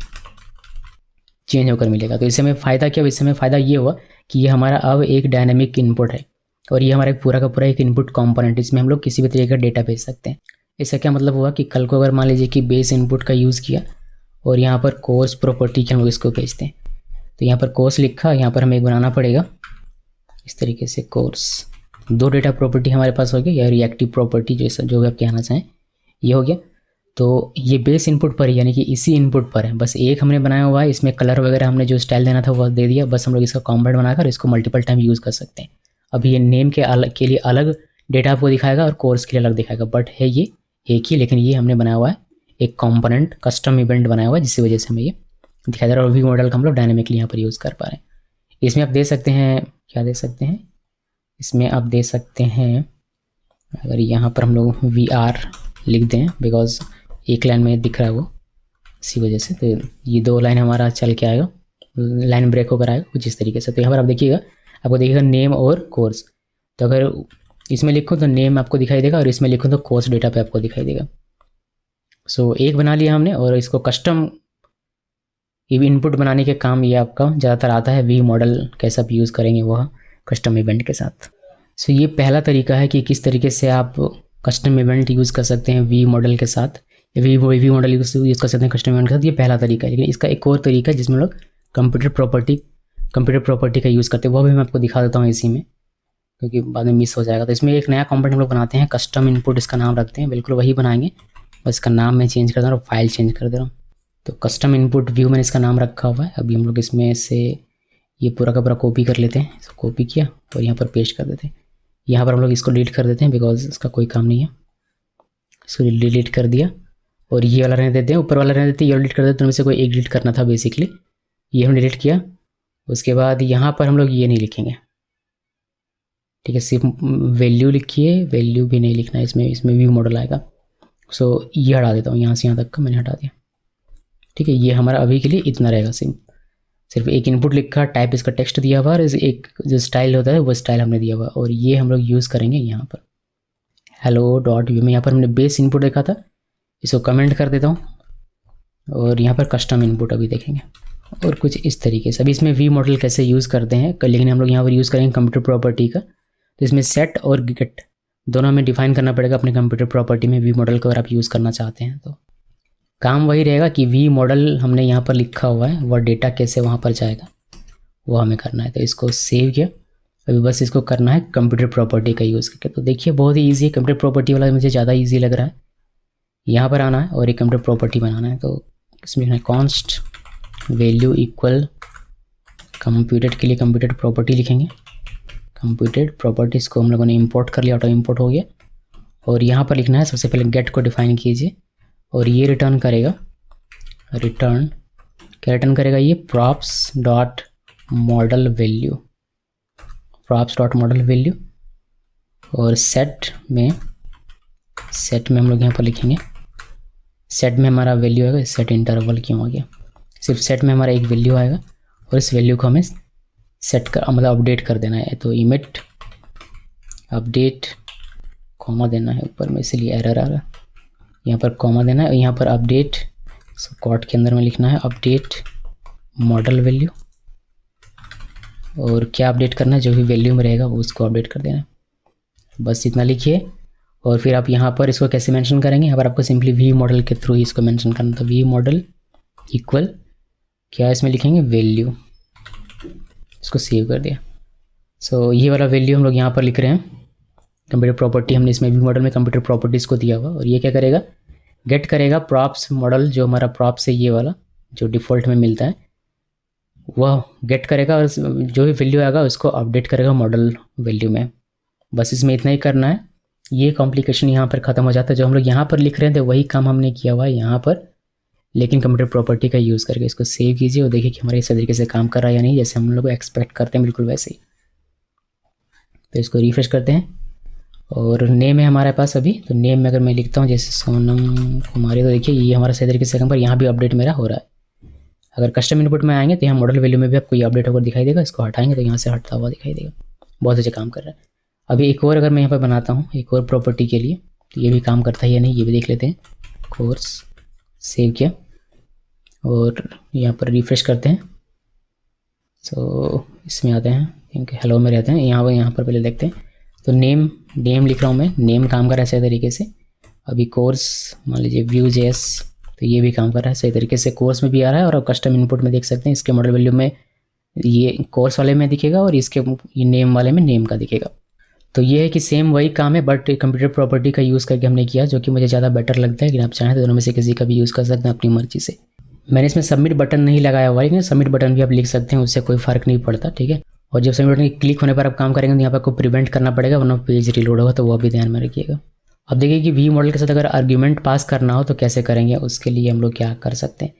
चेंज होकर मिलेगा। तो इससे हमें फ़ायदा क्या हुआ? इससे हमें फ़ायदा ये हुआ कि ये हमारा अब एक डायनेमिक इनपुट है, और ये हमारा पूरा का पूरा एक इनपुट कंपोनेंट, इसमें हम लोग किसी भी तरीके का डेटा भेज सकते हैं। इसका क्या मतलब हुआ कि कल को अगर मान लीजिए कि बेस इनपुट का यूज़ किया और यहाँ पर कोर्स प्रॉपर्टी के हम लोग इसको भेजते हैं, तो यहाँ पर कोर्स लिखा, यहाँ पर हमें एक बनाना पड़ेगा इस तरीके से कोर्स। दो डेटा प्रॉपर्टी हमारे पास हो गया, या रिएक्टिव प्रॉपर्टी जैसा जो भी आप कहना चाहें, ये हो गया। तो ये बेस इनपुट पर यानी कि इसी इनपुट पर है, बस एक हमने बनाया हुआ है। इसमें कलर वगैरह हमने जो स्टाइल देना था वह दे दिया, बस हम लोग इसका कॉम्पोनेंट बनाकर इसको मल्टीपल टाइम यूज़ कर सकते हैं। अभी ये नेम के लिए अलग डेटा आपको दिखाएगा और कोर्स के लिए अलग दिखाएगा, बट है ये एक ही, लेकिन ये हमने बनाया हुआ है एक कंपोनेंट, कस्टम इवेंट बनाया हुआ है, जिसकी वजह से हमें ये दिखाई दे रहा है। और वी मॉडल का हम लोग डायनेमिकली यहाँ पर यूज़ कर पा रहे हैं। इसमें आप दे सकते हैं, क्या दे सकते हैं इसमें आप दे सकते हैं, अगर यहाँ पर हम लोग VR लिख दें, बिकॉज एक लाइन में दिख रहा है वो, इसी वजह से। तो ये दो लाइन हमारा चल के आएगा, लाइन ब्रेक होकर आएगा कुछ इस तरीके से। तो यहाँ पर आप देखिएगा, आपको देखिएगा नेम और कोर्स। तो अगर इसमें लिखो तो नेम आपको दिखाई देगा, और इसमें लिखो तो कोर्स डेटा पे आपको दिखाई देगा। सो एक बना लिया हमने, और इसको कस्टम इनपुट बनाने के काम ये आपका ज़्यादातर आता है। वी मॉडल कैसे आप यूज़ करेंगे वह कस्टम इवेंट के साथ। सो ये पहला तरीका है कि किस तरीके से आप कस्टम इवेंट यूज़ कर सकते हैं वी मॉडल के साथ, या वी मॉडल यूज़ कर सकते हैं कस्टम इवेंट के साथ। ये पहला तरीका है। लेकिन इसका एक और तरीका है जिसमें लोग कंप्यूटर प्रॉपर्टी का यूज़ करते हैं, वह भी मैं आपको दिखा देता हूँ इसी में, क्योंकि बाद में मिस हो जाएगा। तो इसमें एक नया कंपोनेंट हम लोग बनाते हैं, कस्टम इनपुट इसका नाम रखते हैं, बिल्कुल वही बनाएंगे, बस इसका नाम मैं चेंज कर दे रहा हूँ, फाइल चेंज कर दे रहा हूँ। तो कस्टम इनपुट व्यू मैंने इसका नाम रखा हुआ है। अभी हम लोग इसमें से ये पूरा का पूरा कॉपी कर लेते हैं, इसको कॉपी किया और यहाँ पर पेस्ट कर देते हैं। यहाँ पर हम लोग इसको डिलीट कर देते हैं, बिकॉज इसका कोई काम नहीं है। इसको डिलीट कर दिया, और ये वाला रहने देते हैं, ऊपर वाला रहने देते हैं, ये डिलीट कर देते हैं। उनमें से कोई एक डिलीट करना था बेसिकली, ये हमने डिलीट किया। उसके बाद यहाँ पर हम लोग ये नहीं लिखेंगे, ठीक है, सिर्फ वैल्यू लिखिए, वैल्यू भी नहीं लिखना है इसमें, इसमें व्यू मॉडल आएगा। सो ये हटा देता हूँ, यहाँ से यहाँ तक का मैंने हटा दिया, ठीक है। ये हमारा अभी के लिए इतना रहेगा, सिर्फ एक इनपुट लिखा, टाइप इसका टेक्स्ट दिया हुआ, और एक जो स्टाइल होता है वो स्टाइल हमने दिया हुआ, और ये हम लोग यूज़ करेंगे यहाँ पर हेलो डॉट व्यू में। यहाँ पर हमने बेस इनपुट देखा था, इसको कमेंट कर देता हूँ, और यहाँ पर कस्टम इनपुट अभी देखेंगे, और कुछ इस तरीके से। अभी इसमें वी मॉडल कैसे यूज़ करते हैं, लेकिन हम लोग यहाँ पर यूज़ करेंगे कंप्यूटर प्रॉपर्टी का। तो इसमें सेट और गेट दोनों हमें डिफाइन करना पड़ेगा अपने कंप्यूटर प्रॉपर्टी में वी मॉडल को, अगर आप यूज़ करना चाहते हैं तो। काम वही रहेगा कि वी मॉडल हमने यहाँ पर लिखा हुआ है, वह डेटा कैसे वहाँ पर जाएगा वो हमें करना है। तो इसको सेव किया, अभी बस इसको करना है कंप्यूटर प्रॉपर्टी का यूज़ करके। तो देखिए बहुत ही ईजी है, कंप्यूटर प्रॉपर्टी वाला मुझे ज़्यादा ईजी लग रहा है। यहाँ पर आना है और एक कंप्यूटर प्रॉपर्टी बनाना है। तो इसमें लिखना है कॉन्स्ट वैल्यू इक्वल कंप्यूटेड, के लिए कंप्यूटेड प्रॉपर्टी लिखेंगे। कंप्यूटेड प्रॉपर्टीज़ को हम लोगों ने इंपोर्ट कर लिया, ऑटो इंपोर्ट हो गया। और यहाँ पर लिखना है, सबसे पहले गेट को डिफाइन कीजिए, और ये रिटर्न करेगा, रिटर्न क्या रिटर्न करेगा, ये props dot model value, props dot model value. और सेट में हम लोग यहाँ पर लिखेंगे, सेट में हमारा वैल्यू आएगा, सेट इंटरवल क्यों आ गया, सिर्फ सेट में हमारा एक वैल्यू आएगा, और इस वैल्यू को हमें सेट कर मतलब अपडेट कर देना है। तो इमिट अपडेट कॉमा देना है ऊपर में, इसलिए एरर आ रहा है, यहाँ पर कॉमा देना है। और यहाँ पर अपडेट कोट के अंदर में लिखना है अपडेट मॉडल वैल्यू, और क्या अपडेट करना है, जो भी वैल्यू में रहेगा वो उसको अपडेट कर देना है। बस इतना लिखिए। और फिर आप यहाँ पर इसको कैसे मेंशन करेंगे, यहाँ पर आपको सिंपली वी मॉडल के थ्रू ही इसको मेंशन करना था। वी मॉडल इक्वल क्या इसमें लिखेंगे, वैल्यू, इसको सेव कर दिया। सो ये वाला वैल्यू हम लोग यहाँ पर लिख रहे हैं, कंप्यूटर प्रॉपर्टी हमने इसमें वी मॉडल में कंप्यूटर प्रॉपर्टीज़ को दिया हुआ। और ये क्या करेगा, गेट करेगा प्रॉप्स मॉडल, जो हमारा प्रॉप्स है ये वाला जो डिफ़ॉल्ट में मिलता है वह गेट करेगा, और जो भी वैल्यू आएगा उसको अपडेट करेगा मॉडल वैल्यू में। बस इसमें इतना ही करना है, ये कॉम्प्लिकेशन यहाँ पर ख़त्म हो जाता है। जो हम लोग यहाँ पर लिख रहे थे वही काम हमने किया हुआ है यहाँ पर, लेकिन कंप्यूटर प्रॉपर्टी का यूज़ करके। इसको सेव कीजिए और देखिए कि हमारे इस तरीके से काम कर रहा है या नहीं, जैसे हम लोग एक्सपेक्ट करते हैं बिल्कुल वैसे ही। तो इसको रिफ्रेश करते हैं, और नेम है हमारे पास अभी। तो नेम में अगर मैं लिखता हूँ जैसे सोनम कुमारी, तो देखिए ये हमारा सही तरीके से काम पर, यहाँ भी अपडेट मेरा हो रहा है। अगर कस्टम इनपुट में आएंगे तो यहाँ मॉडल वैल्यू में भी आपको ये अपडेट होकर दिखाई देगा, इसको हटाएंगे तो यहाँ से हटता हुआ दिखाई देगा। बहुत अच्छे काम कर रहा है। अभी एक और अगर मैं यहाँ पर बनाता हूँ एक और प्रॉपर्टी के लिए, तो ये भी काम करता है या नहीं ये भी देख लेते हैं। कोर्स सेव किया और यहाँ पर रिफ्रेश करते हैं। सो इसमें आते हैं, क्योंकि हेलो में रहते हैं, यहाँ पर पहले देखते हैं। तो नेम लिख रहा हूँ मैं, नेम काम कर रहा है सही तरीके से। अभी कोर्स मान लीजिए Vue.js, तो ये भी काम कर रहा है सही तरीके से, कोर्स में भी आ रहा है। और कस्टम इनपुट में देख सकते हैं, इसके मॉडल वैल्यू में ये कोर्स वाले में दिखेगा और इसके ये नेम वाले में नेम का दिखेगा। तो ये है कि सेम वही काम है, बट कंप्यूटर प्रॉपर्टी का यूज़ करके हमने किया, जो कि मुझे ज़्यादा बेटर लगता है। लेकिन आप चाहें तो दोनों में से किसी का भी यूज़ कर सकते हैं अपनी मर्जी से। मैंने इसमें सबमिट बटन नहीं लगाया हुआ है, लेकिन सबमिट बटन भी आप लिख सकते हैं, उससे कोई फ़र्क नहीं पड़ता, ठीक है। और जब सबमिट बटन क्लिक होने पर आप काम करेंगे तो यहाँ पर आपको प्रिवेंट करना पड़ेगा, वरना पेज रिलोड होगा, तो वो भी ध्यान में रखिएगा। अब देखिए कि वी मॉडल के साथ अगर आर्ग्यूमेंट पास करना हो तो कैसे करेंगे, उसके लिए हम लोग क्या कर सकते हैं।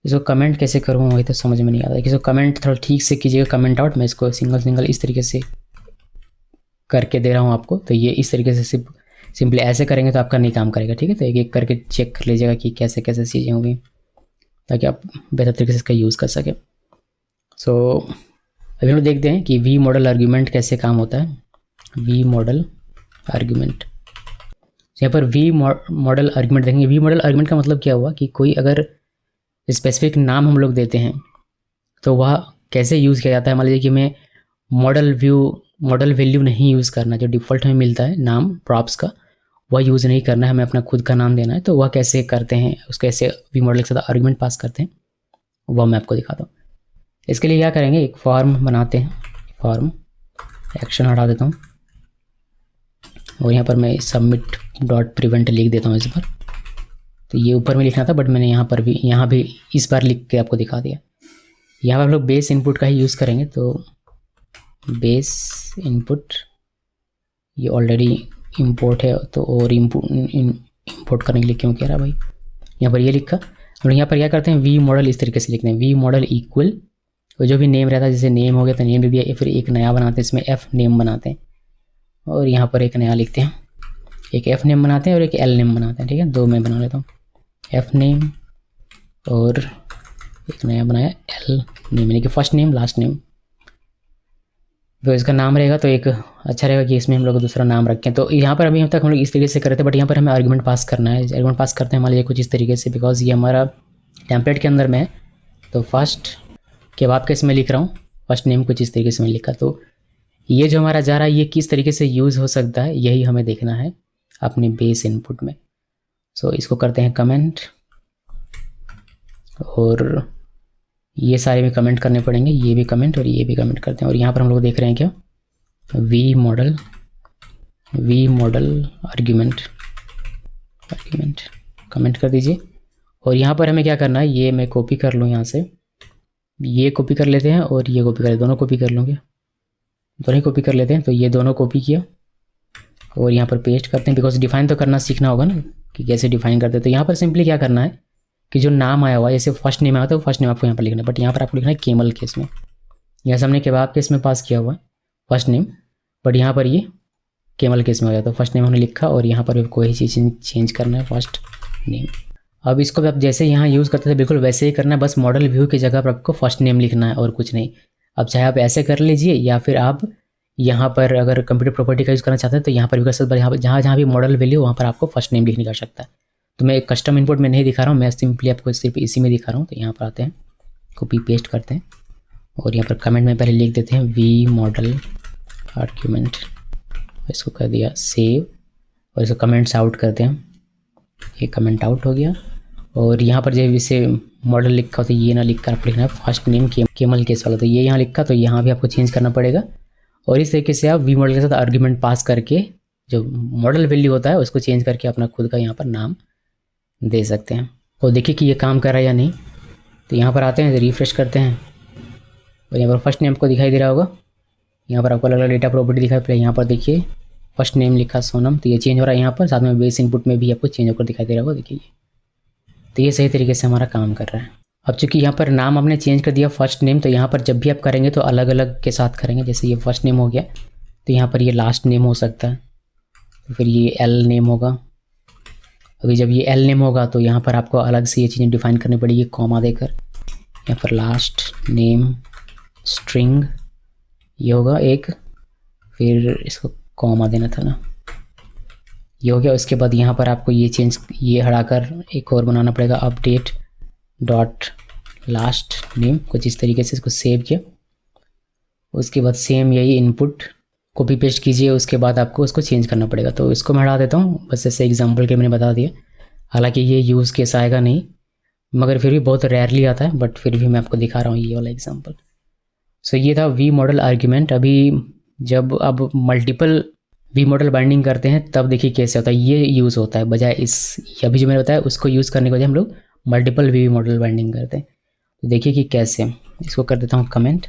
इसको कमेंट कैसे करूँ वही तो समझ में नहीं आता है। इसको कमेंट थोड़ा ठीक से कीजिएगा, कमेंट आउट। मैं इसको सिंगल इस तरीके से करके दे रहा हूँ आपको। तो ये इस तरीके से सिंपली ऐसे करेंगे तो आपका नहीं काम करेगा, ठीक है। तो एक एक करके चेक कर लीजिएगा कि कैसे कैसे चीज़ें होंगी, ताकि आप बेहतर तरीके से इसका यूज़ कर सकें। सो अभी हम लोग देखते हैं कि वी मॉडल आर्ग्यूमेंट कैसे काम होता है। वी मॉडल आर्ग्यूमेंट, यहाँ पर वी मॉडल आर्ग्यूमेंट देखेंगे। वी मॉडल आर्ग्यूमेंट का मतलब क्या हुआ कि कोई अगर स्पेसिफिक नाम हम लोग देते हैं तो वह कैसे यूज़ किया जाता है। मान लीजिए कि मैं मॉडल वैल्यू नहीं यूज़ करना, जो डिफ़ॉल्ट में मिलता है नाम प्रॉप्स का, वह यूज़ नहीं करना है, हमें अपना खुद का नाम देना है। तो वह कैसे करते हैं, उसको कैसे वी मॉडल के साथ आर्ग्यूमेंट पास करते हैं, वह मैं आपको दिखाता हूँ। इसके लिए क्या करेंगे, एक फॉर्म बनाते हैं। फॉर्म एक्शन हटा देता हूँ और यहाँ पर मैं सबमिट डॉट प्रिवेंट लिख देता हूँ इस पर। तो ये ऊपर में लिखना था, बट मैंने यहाँ भी इस बार लिख के आपको दिखा दिया। यहाँ पर हम लोग बेस इनपुट का ही यूज़ करेंगे। तो बेस इनपुट ये ऑलरेडी इंपोर्ट है, तो और इंपोर्ट करने के लिए क्यों कह रहा भाई, यहाँ पर ये लिखा। और यहाँ पर क्या करते हैं, वी मॉडल इस तरीके से लिखते हैं, वी मॉडल इक्वल, और जो भी नेम रहता है, जैसे नेम हो गया तो नेम दे दिया, फिर एक नया बनाते हैं, इसमें एफ नेम बनाते हैं, और यहाँ पर एक नया लिखते हैं, एक एफ नेम बनाते हैं और एक एल नेम बनाते हैं। ठीक है, दो मैं बना लेता हूँ, एफ नेम और एक नया बनाया एल नेम, यानी कि फर्स्ट नेम लास्ट नेम। तो इसका नाम रहेगा तो एक अच्छा रहेगा कि इसमें हम लोग दूसरा नाम रखें। तो यहाँ पर अभी तक हम लोग इस तरीके से कर रहे थे, बट यहाँ पर हमें आर्गुमेंट पास करना है। आर्गुमेंट पास करते हैं मान लीजिए कुछ इस तरीके से, बिकॉज ये हमारा टेम्पलेट के अंदर में है। तो फर्स्ट के बाद के इसमें लिख रहा हूँ, फर्स्ट नेम कुछ इस तरीके से मैं लिखा। तो ये जो हमारा जा रहा है ये किस तरीके से यूज़ हो सकता है, यही हमें देखना है अपने बेस इनपुट में। सो इसको करते हैं कमेंट, और ये सारे में कमेंट करने पड़ेंगे, ये भी कमेंट और ये भी कमेंट करते हैं। और यहाँ पर हम लोग देख रहे हैं क्या, वी मॉडल आर्ग्यूमेंट कमेंट कर दीजिए। और यहाँ पर हमें क्या करना है, ये मैं कॉपी कर लूँ यहाँ से, ये कॉपी कर लेते हैं और ये कॉपी कर, दोनों कॉपी कर लूँगे, दोनों ही कॉपी कर लेते हैं। तो ये दोनों कॉपी किया और यहाँ पर पेस्ट करते हैं, बिकॉज डिफाइन तो करना सीखना होगा ना कि कैसे डिफाइन करते हैं। तो यहाँ पर सिंपली क्या करना है कि जो नाम आया हुआ है, जैसे फर्स्ट नेम आया तो फर्स्ट नेम आपको यहाँ पर लिखना है, बट यहाँ पर आपको लिखना है केमल केस में। यहाँ हमने केबाब केस में पास किया हुआ है फर्स्ट नेम, बट यहाँ पर ये केमल केस में हो गया। तो फर्स्ट नेम हमने लिखा और यहाँ पर कोई चीज़ चेंज करना है, फर्स्ट नेम। अब इसको भी आप जैसे यहाँ यूज़ करते थे बिल्कुल वैसे ही करना है, बस मॉडल व्यू की जगह पर आपको फर्स्ट नेम लिखना है और कुछ नहीं। अब चाहे आप ऐसे कर लीजिए या फिर आप यहाँ पर अगर कंप्यूटर प्रॉपर्टी का यूज़ करना चाहते हैं तो यहाँ पर भी कर सकते हैं। यहाँ पर जहाँ भी मॉडल वैल्यू वहाँ पर आपको फर्स्ट नेम लिखने का सकता है। तो मैं कस्टम इनपुट में नहीं दिखा रहा हूँ, मैं सिंपली आपको सिर्फ इसी में दिखा रहा हूँ। तो यहाँ पर आते हैं, कॉपी पेस्ट करते हैं और यहाँ पर कमेंट में पहले लिख देते हैं वी मॉडल आर्ग्यूमेंट, इसको कर दिया सेव और इसको कमेंट्स आउट करते हैं। ये कमेंट आउट हो गया। और यहाँ पर जब इसे मॉडल लिखा हो तो ये ना लिख कर आपको लिखना है फर्स्ट नेम केमल केस वाला, तो ये यहाँ लिखा तो यहाँ भी आपको चेंज करना पड़ेगा। और इस तरीके से आप वी मॉडल के साथ आर्ग्यूमेंट पास करके जो मॉडल वैल्यू होता है उसको चेंज करके अपना खुद का यहाँ पर नाम दे सकते हैं। और देखिए कि ये काम कर रहा है या नहीं। तो यहाँ पर आते हैं, रिफ्रेश करते हैं और यहाँ पर फर्स्ट नेम आपको दिखाई दे रहा होगा। यहाँ पर आपको अलग अलग डेटा प्रॉपर्टी दिखाई पड़े, यहाँ पर देखिए फर्स्ट नेम लिखा सोनम, तो ये चेंज हो रहा है यहाँ पर। साथ में बेस इनपुट में भी आपको चेंज होकर दिखाई दे रहा होगा, देखिए। तो ये सही तरीके से हमारा काम कर रहा है। अब चूंकि यहाँ पर नाम हमने चेंज कर दिया फर्स्ट नेम, तो यहाँ पर जब भी आप करेंगे तो अलग अलग के साथ करेंगे। जैसे ये फर्स्ट नेम हो गया तो यहाँ पर ये लास्ट नेम हो सकता है, तो फिर ये एल नेम होगा। अभी जब ये एल नेम होगा तो यहाँ पर आपको अलग से ये चीज़ें डिफाइन करनी पड़ेगी कॉमा देकर। यहाँ पर लास्ट नेम स्ट्रिंग ये होगा एक, फिर इसको कॉमा देना था ना, ये हो गया। उसके बाद यहाँ पर आपको ये चेंज, ये हटाकर एक और बनाना पड़ेगा, अपडेट डॉट लास्ट नेम, कुछ इस तरीके से इसको सेव किया। उसके बाद सेम यही इनपुट कॉपी पेस्ट कीजिए, उसके बाद आपको उसको चेंज करना पड़ेगा। तो इसको मैं हटा देता हूँ, बस ऐसे एग्जांपल के मैंने बता दिया। हालांकि ये यूज़ केस आएगा नहीं, मगर फिर भी बहुत रेयरली आता है, बट फिर भी मैं आपको दिखा रहा हूँ ये वाला एग्जांपल। सो ये था वी मॉडल आर्ग्यूमेंट। अभी जब अब मल्टीपल वी मॉडल बाइंडिंग करते हैं तब देखिए कैसे होता है, ये यूज़ होता है बजाय इस अभी जो मैंने बताया उसको यूज़ करने के बजाय हम लोग मल्टीपल वी मॉडल बाइंडिंग करते हैं। तो देखिए कि कैसे, इसको कर देता हूँ कमेंट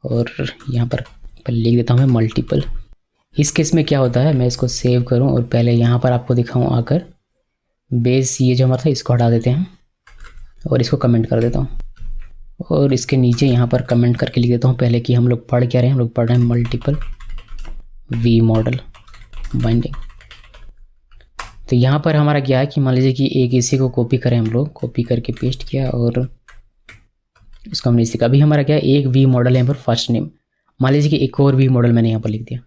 और यहाँ पर पहले लिख देता हूँ मैं मल्टीपल। इस केस में क्या होता है, मैं इसको सेव करूँ और पहले यहाँ पर आपको दिखाऊँ आकर, बेस ये जो हमारा था इसको हटा देते हैं और इसको कमेंट कर देता हूँ। और इसके नीचे यहाँ पर कमेंट करके लिख देता हूँ पहले कि हम लोग पढ़ क्या रहे हैं, हम लोग पढ़ रहे हैं मल्टीपल वी मॉडल बाइंडिंग। तो यहाँ पर हमारा क्या है कि मान लीजिए कि एक इसी को कॉपी करें, हम लोग कॉपी करके पेस्ट किया और इसको हमने इसी का, अभी हमारा क्या है एक वी मॉडल है यहाँ पर फर्स्ट नेम। मान लीजिए कि एक और वी मॉडल मैंने यहाँ पर लिख दिया,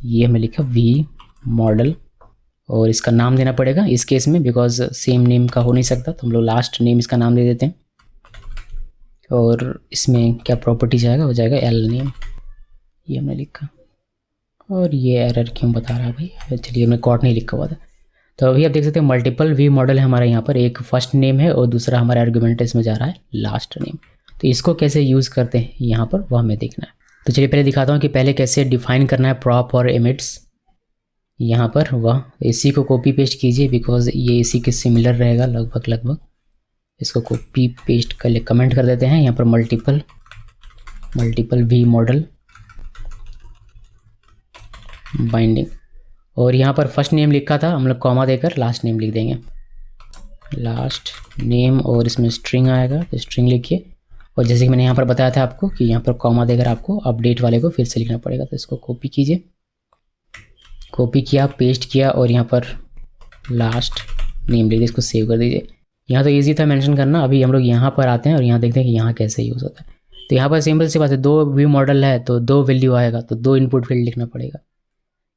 ये हमें लिखा वी मॉडल और इसका नाम देना पड़ेगा इस केस में, बिकॉज सेम नेम का हो नहीं सकता, तो हम लोग लास्ट नेम इसका नाम दे देते हैं। और इसमें क्या प्रॉपर्टी जाएगा, हो जाएगा एल नेम, ये हमने लिखा। और ये एरर क्यों बता रहा है भाई, चलिए हमने कॉट नहीं लिखा हुआ था। तो अभी आप देख सकते हैं मल्टीपल वी मॉडल है हमारे यहाँ पर, एक फर्स्ट नेम है और दूसरा हमारा आर्गुमेंट इसमें जा रहा है लास्ट नेम। तो इसको कैसे यूज़ करते हैं यहाँ पर वह हमें देखना है। तो चलिए पहले दिखाता हूँ कि पहले कैसे डिफाइन करना है प्रॉप और इमेट्स यहाँ पर। वह इसी को कॉपी पेस्ट कीजिए बिकॉज ये इसी के सिमिलर रहेगा लगभग। इसको कॉपी पेस्ट कर ले, कमेंट कर देते हैं यहाँ पर मल्टीपल वी मॉडल बाइंडिंग। और यहाँ पर फर्स्ट नेम लिखा था हम लोग कॉमा देकर लास्ट नेम लिख देंगे। लास्ट नेम और इसमें स्ट्रिंग आएगा तो स्ट्रिंग लिखिए। और जैसे कि मैंने यहाँ पर बताया था आपको कि यहाँ पर कॉमा देकर आपको अपडेट वाले को फिर से लिखना पड़ेगा, तो इसको कॉपी कीजिए, कॉपी किया, पेस्ट किया और यहाँ पर लास्ट नेम लिख, इसको सेव कर दीजिए। यहाँ तो ईजी था मेंशन करना। अभी हम लोग यहाँ पर आते हैं और यहाँ देखते हैं कि यहाँ कैसे यूज़ होता है। तो यहाँ पर सिंपल सी बात है, 2 व्यू मॉडल है तो 2 वैल्यू आएगा, तो 2 इनपुट फील्ड लिखना पड़ेगा।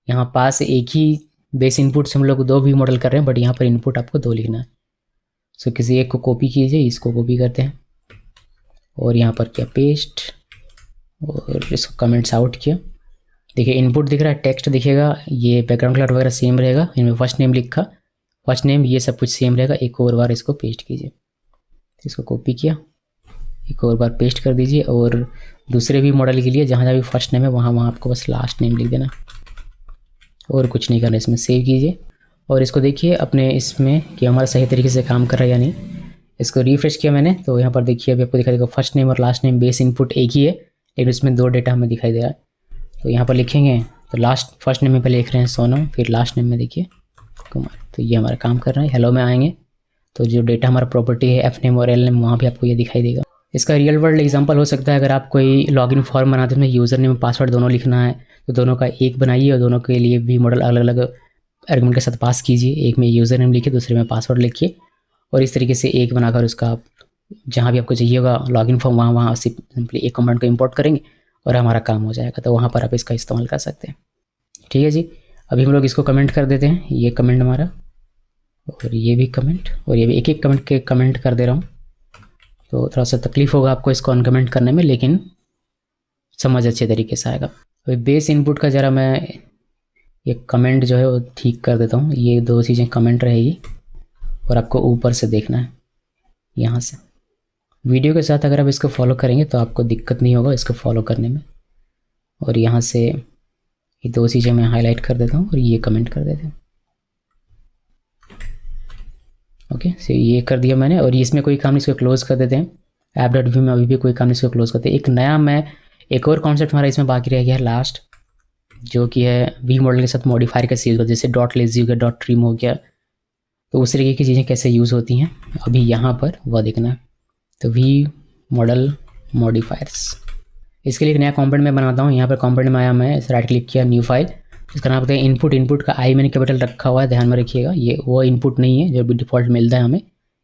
यहाँ पास एक ही बेस इनपुट से हम लोग 2 व्यू मॉडल कर रहे हैं, बट यहाँ पर इनपुट आपको 2 लिखना है। सो किसी एक को कॉपी कीजिए, इसको कॉपी करते हैं और यहाँ पर किया पेस्ट और इसको कमेंट्स आउट किया। देखिए इनपुट दिख रहा है, टेक्स्ट दिखेगा, ये बैकग्राउंड कलर वगैरह सेम रहेगा, इनमें फर्स्ट नेम लिखा, फर्स्ट नेम ये सब कुछ सेम रहेगा। एक और बार इसको पेस्ट कीजिए, इसको कॉपी किया, एक और बार पेस्ट कर दीजिए और दूसरे भी मॉडल के लिए जहाँ जहाँ भी फर्स्ट नेम है वहाँ आपको बस लास्ट नेम लिख देना और कुछ नहीं करना। इसमें सेव कीजिए और इसको देखिए अपने इसमें कि हमारा सही तरीके से काम कर रहा है या नहीं। इसको रिफ्रेश किया मैंने तो यहाँ पर देखिए अभी आपको दिखाई देगा फर्स्ट नेम और लास्ट नेम बेस इनपुट एक ही है, लेकिन इसमें 2 डेटा हमें दिखाई दे रहा है। तो यहाँ पर लिखेंगे तो लास्ट फर्स्ट नेम में पहले लिख रहे हैं सोनम, फिर लास्ट नेम में देखिए कुमार, तो ये हमारा काम कर रहा है। हेलो में आएंगे तो जो डेटा हमारा प्रॉपर्टी है एफ नेम और एल नेम वहाँ भी आपको ये दिखाई देगा। इसका रियल वर्ल्ड एग्जांपल हो सकता है, अगर आप कोई लॉगिन फॉर्म बनाते हैं यूज़र नेम पासवर्ड दोनों लिखना है तो दोनों का एक बनाइए और दोनों के लिए भी मॉडल अलग अलग आर्गुमेंट के साथ पास कीजिए। एक में यूज़र नेम लिखिए, दूसरे में पासवर्ड लिखिए और इस तरीके से एक बनाकर उसका आप जहाँ भी आपको चाहिए होगा लॉगिन फॉर्म वहाँ सिंपली एक कमांड को इंपोर्ट करेंगे और हमारा काम हो जाएगा। तो वहाँ पर आप इसका इस्तेमाल कर सकते हैं। ठीक है जी, अभी हम लोग इसको कमेंट कर देते हैं, ये कमेंट हमारा और ये भी कमेंट और ये भी एक एक कमेंट के कमेंट कर दे रहा हूँ। तो थोड़ा सा तकलीफ होगा आपको इसको अनकमेंट करने में, लेकिन समझ अच्छे तरीके से आएगा। अभी बेस इनपुट का ज़रा मैं ये कमेंट जो है वो ठीक कर देता हूँ। ये 2 चीज़ें कमेंट रहेगी और आपको ऊपर से देखना है यहाँ से। वीडियो के साथ अगर आप इसको फॉलो करेंगे तो आपको दिक्कत नहीं होगा इसको फॉलो करने में। और यहाँ से ये 2 चीज़ें मैं हाईलाइट कर देता हूँ और ये कमेंट कर देते हैं। ओके सो ये कर दिया मैंने और इसमें कोई काम नहीं, इसको क्लोज़ कर देते हैं। ऐप.व्यू में अभी भी कोई काम नहीं, इसको क्लोज़ करते हैं। एक नया मैं एक और कॉन्सेप्ट हमारा इसमें बाकी रह गया है लास्ट, जो कि है वी मॉडल के साथ मॉडिफायर कैसे यूज़ होता है। जैसे डॉट लेजी हो गया, डॉट ट्रिम हो गया, तो उस तरीके की चीज़ें कैसे यूज़ होती हैं अभी यहाँ पर वह देखना है। तो वी मॉडल मॉडिफायर्स, इसके लिए एक नया कॉम्पोनेंट मैं बनाता हूँ। यहाँ पर कॉम्पोनेंट में आया, मैं राइट क्लिक किया, न्यू फाइल, इसका नाम बताया इनपुट। इनपुट का आई मैंने कैपिटल रखा हुआ है, ध्यान में रखिएगा। ये वो इनपुट नहीं है जो भी डिफ़ॉल्ट मिलता है हमें,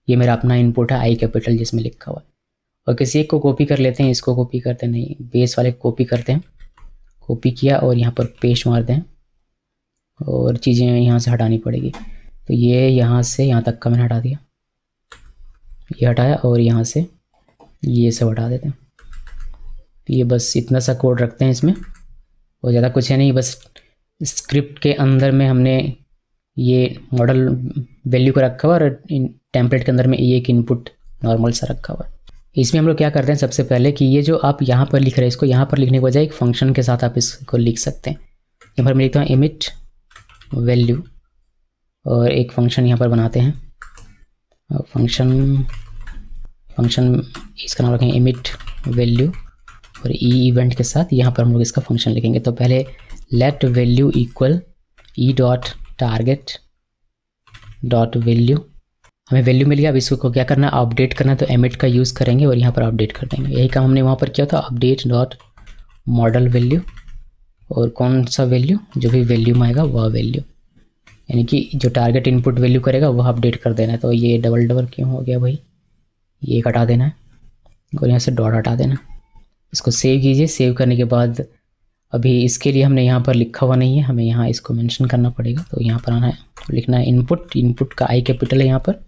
ये मेरा अपना इनपुट है आई कैपिटल जिसमें लिखा हुआ है। और किसी एक को कॉपी कर लेते हैं, इसको कॉपी करते हैं, नहीं बेस वाले को कॉपी करते हैं। कॉपी किया और यहाँ पर पेस्ट मारते हैं और चीज़ें यहाँ से हटानी पड़ेगी। तो ये यहाँ से यहाँ तक का मैंने हटा दिया, ये हटाया और यहाँ से ये सब हटा देते हैं। तो ये बस इतना सा कोड रखते हैं इसमें और ज़्यादा कुछ है नहीं। बस स्क्रिप्ट के अंदर में हमने ये मॉडल वैल्यू को रखा हुआ और टेम्पलेट के अंदर में ये एक इनपुट नॉर्मल सा रखा हुआ है। इसमें हम लोग क्या करते हैं सबसे पहले कि ये जो आप यहाँ पर लिख रहे हैं इसको यहाँ पर लिखने के बजाय एक फंक्शन के साथ आप इसको लिख सकते हैं। यहाँ पर मैं लिखता हूँ इमिट वैल्यू और एक फंक्शन यहाँ पर बनाते हैं। फंक्शन इसका नाम रखेंगे इमिट वैल्यू और इवेंट के साथ यहाँ पर हम लोग इसका फंक्शन लिखेंगे। तो पहले let value equal e dot target dot value, हमें वैल्यू मिल गया। अब इसको क्या करना है, अपडेट करना है, तो एमिट का यूज़ करेंगे और यहाँ पर अपडेट कर देंगे। यही काम हमने वहाँ पर किया था, अपडेट डॉट मॉडल वैल्यू और कौन सा वैल्यू, जो भी वैल्यू में आएगा वह वैल्यू, यानी कि जो टारगेट इनपुट वैल्यू करेगा वह अपडेट कर देना है। तो ये डबल क्यों हो गया भाई, ये हटा देना है और यहाँ से डॉट हटा देना। इसको सेव कीजिए। सेव करने के बाद अभी इसके लिए हमने यहाँ पर लिखा हुआ नहीं है, हमें यहाँ इसको मेंशन करना पड़ेगा। तो यहाँ पर आना है, लिखना है इनपुट, इनपुट का आई कैपिटल है यहाँ पर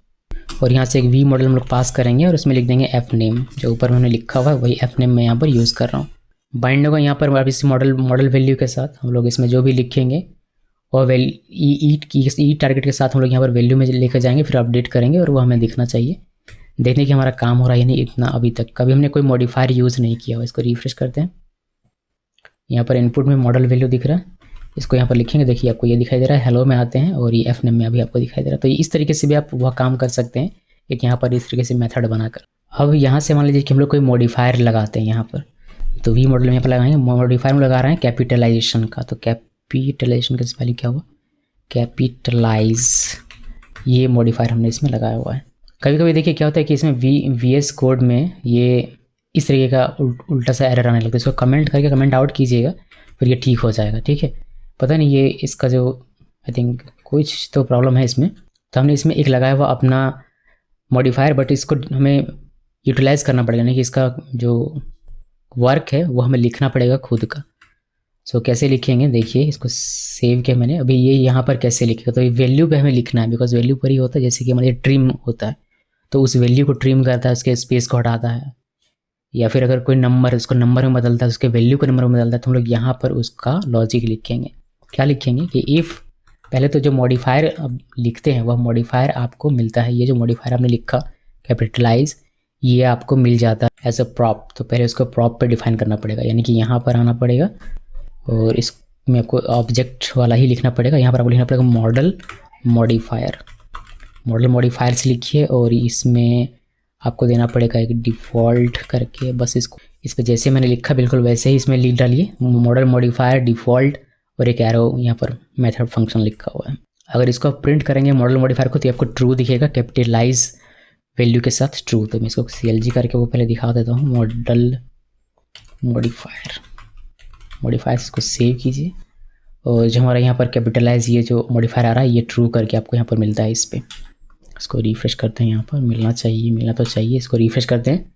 और यहाँ से एक वी मॉडल हम लोग पास करेंगे और उसमें लिख देंगे एफ नेम, जो ऊपर हमने लिखा हुआ है वही एफ नेम मैं यहाँ पर यूज़ कर रहा हूँ। बाइंड होगा यहाँ पर इस मॉडल वैल्यू के साथ हम लोग इसमें जो भी लिखेंगे और ई टारगेट के साथ हम लोग यहाँ पर वैल्यू में लेकर जाएंगे, फिर अपडेट करेंगे और वो हमें दिखना चाहिए, देखने कि हमारा काम हो रहा है या नहीं। इतना अभी तक कभी हमने कोई मॉडिफायर यूज़ नहीं किया हुआ। इसको रिफ्रेश करते हैं, यहाँ पर इनपुट में मॉडल वैल्यू दिख रहा है, इसको यहाँ पर लिखेंगे, देखिए आपको ये दिखाई दे रहा है। हेलो में आते हैं और ये एफ नेम में अभी आपको दिखाई दे रहा है। तो इस तरीके से भी आप वह काम कर सकते हैं, एक यहाँ पर इस तरीके से मेथड बनाकर। अब यहाँ से मान लीजिए कि हम लोग कोई मॉडिफायर लगाते हैं यहाँ पर, तो वी मॉडल में यहाँ पर लगाएंगे। मॉडिफायर में लगा रहे हैं कैपिटलाइजेशन का, तो कैपिटलाइजेशन का स्पेलिंग क्या हुआ, कैपिटलाइज, ये मॉडिफायर हमने इसमें लगाया हुआ है। कभी कभी देखिए क्या होता है कि इसमें VS कोड में ये इस तरीके का उल्टा सा एरर आने लगता है, इसको कमेंट करके कमेंट आउट कीजिएगा, फिर ये ठीक हो जाएगा। ठीक है, पता नहीं ये इसका जो आई थिंक कुछ तो प्रॉब्लम है इसमें। तो हमने इसमें एक लगाया हुआ अपना मॉडिफायर, बट इसको हमें यूटिलाइज़ करना पड़ेगा, नहीं कि इसका जो वर्क है वो हमें लिखना पड़ेगा खुद का। सो कैसे लिखेंगे देखिए, इसको सेव किया मैंने। अभी ये यहाँ पर कैसे लिखेगा, तो ये वैल्यू पे हमें लिखना है, बिकॉज वैल्यू पर ही होता है। जैसे कि हमारे ट्रिम होता है तो उस वैल्यू को ट्रिम करता है, उसके स्पेस को हटाता है, या फिर अगर कोई नंबर उसको नंबर में बदलता है, उसके वैल्यू को नंबर में बदलता है, तो हम लोग यहाँ पर उसका लॉजिक लिखेंगे। क्या लिखेंगे कि इफ़, पहले तो जो मॉडिफायर अब लिखते हैं वह मॉडिफायर आपको मिलता है। ये जो मॉडिफायर आपने लिखा कैपिटलाइज, ये आपको मिल जाता है एज अ प्रॉप। तो पहले उसको प्रॉप पे डिफाइन करना पड़ेगा, यानी कि यहाँ पर आना पड़ेगा और इसमें आपको ऑब्जेक्ट वाला ही लिखना पड़ेगा। यहाँ पर आपको लिखना पड़ेगा मॉडल मॉडिफायर। मॉडल मॉडिफायर से लिखिए और इसमें आपको देना पड़ेगा एक डिफ़ॉल्ट करके, बस इसको इस पर जैसे मैंने लिखा बिल्कुल वैसे ही इसमें लिख डालिए, मॉडल मॉडिफायर डिफ़ॉल्ट, और एक एरो यहाँ पर मेथड फंक्शन लिखा हुआ है। अगर इसको आप प्रिंट करेंगे मॉडल मॉडिफायर को, तो आपको ट्रू दिखेगा कैपिटलाइज वैल्यू के साथ ट्रू। तो मैं इसको CLG करके वो पहले दिखा देता हूँ। मॉडल मॉडिफायर इसको सेव कीजिए, और जो हमारा यहाँ पर कैपिटलाइज ये जो मॉडिफायर आ रहा है ये ट्रू करके आपको यहाँ पर मिलता है। इस पर इसको रिफ़्रेश करते हैं, यहाँ पर मिलना तो चाहिए। इसको रिफ़्रेश करते हैं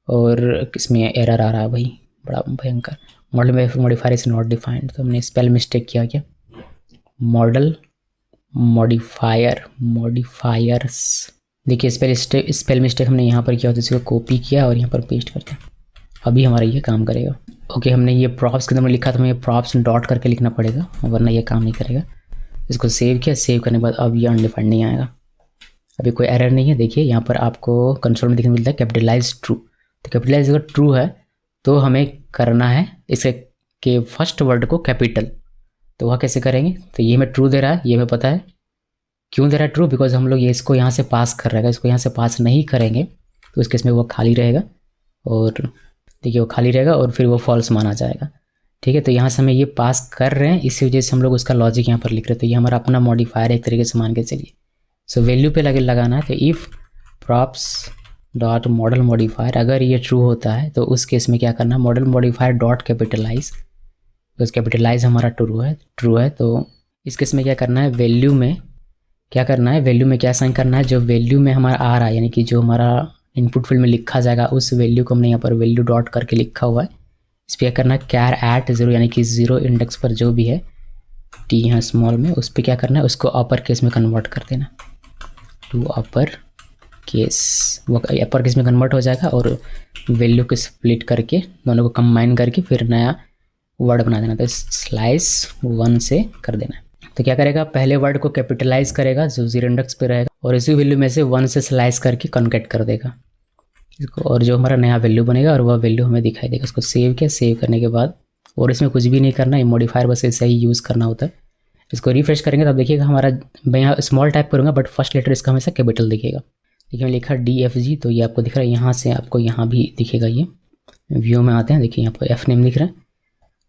और इसमें एरर आ रहा है भाई, बड़ा भयंकर। Model modifier is not defined, तो हमने स्पेल मिस्टेक किया क्या। मॉडल मॉडिफायर्स, देखिए स्पेल मिस्टेक हमने यहाँ पर किया, तो इसको कॉपी किया और यहाँ पर पेस्ट करते हैं। अभी हमारा ये काम करेगा। ओके, हमने ये प्रॉप्स के अंदर लिखा था, हमें ये प्रॉप्स डॉट करके लिखना पड़ेगा, वरना ये काम नहीं करेगा। इसको सेव किया, सेव करने के बाद अब ये अनडिफाइंड नहीं आएगा, अभी कोई एरर नहीं है। देखिए यहाँ पर आपको कंसोल में देखने मिलता है कैपिटलाइज ट्रू। तो कैपिटलाइज अगर ट्रू है तो हमें करना है इसके के फर्स्ट वर्ड को कैपिटल। तो वह कैसे करेंगे, तो ये हमें ट्रू दे रहा है, ये हमें पता है क्यों दे रहा है ट्रू, बिकॉज हम लोग ये इसको यहाँ से पास कर रहे हैं। इसको यहाँ से पास नहीं करेंगे तो इस केस में वो खाली रहेगा, और देखिए वो खाली रहेगा और फिर वो फॉल्स माना जाएगा। ठीक है, तो यहाँ से हमें ये पास कर रहे हैं, इसी वजह से हम लोग उसका लॉजिक यहाँ पर लिख रहे हैं। तो ये हमारा अपना मॉडिफायर एक तरीके से मान के चलिए। सो वैल्यू पे लगे लगाना है, तो if props dot model modifier, अगर ये ट्रू होता है तो उस केस में क्या करना है, मॉडल मॉडिफायर डॉट कैपिटलाइज, तो कैपिटलाइज हमारा ट्रू है। तो इस केस में क्या करना है, वैल्यू में क्या करना है, वैल्यू में क्या साइन करना है, जो वैल्यू में हमारा आ रहा है, यानी कि जो हमारा इनपुट फील्ड में लिखा जाएगा उस वैल्यू को हमने यहाँ पर वैल्यू डॉट करके लिखा हुआ है। इस पर क्या करना है, कैर एट 0, यानी कि 0 इंडेक्स पर जो भी है टी यहाँ स्मॉल में, उस पर क्या करना है, उसको अपर केस में कन्वर्ट कर देना टू अपर केस। वो अपर केस में कन्वर्ट हो जाएगा और वैल्यू को स्प्लिट करके दोनों को कंबाइन करके फिर नया वर्ड बना देना। तो स्लाइस 1 से कर देना। तो क्या करेगा, पहले वर्ड को कैपिटलाइज करेगा जो 0 इंडेक्स पे रहेगा, और इसी वैल्यू में से 1 से स्लाइस करके कॉन्केट कर देगा इसको, और जो हमारा नया वैल्यू बनेगा और वह वैल्यू हमें दिखाई देगा। इसको सेव किया, सेव करने के बाद, और इसमें कुछ भी नहीं करना, ये मॉडिफायर बस ऐसे ही यूज़ करना होता है। इसको रिफ्रेश करेंगे तब देखिएगा हमारा, मैं यहाँ स्मॉल टाइप करूँगा बट फर्स्ट लेटर इसका हमेशा कैपिटल दिखेगा। देखिए मैं लिखा DFG, तो ये आपको दिख रहा है, यहाँ से आपको यहाँ भी दिखेगा। ये व्यू में आते हैं, देखिए यहाँ पर F नेम दिख रहा है।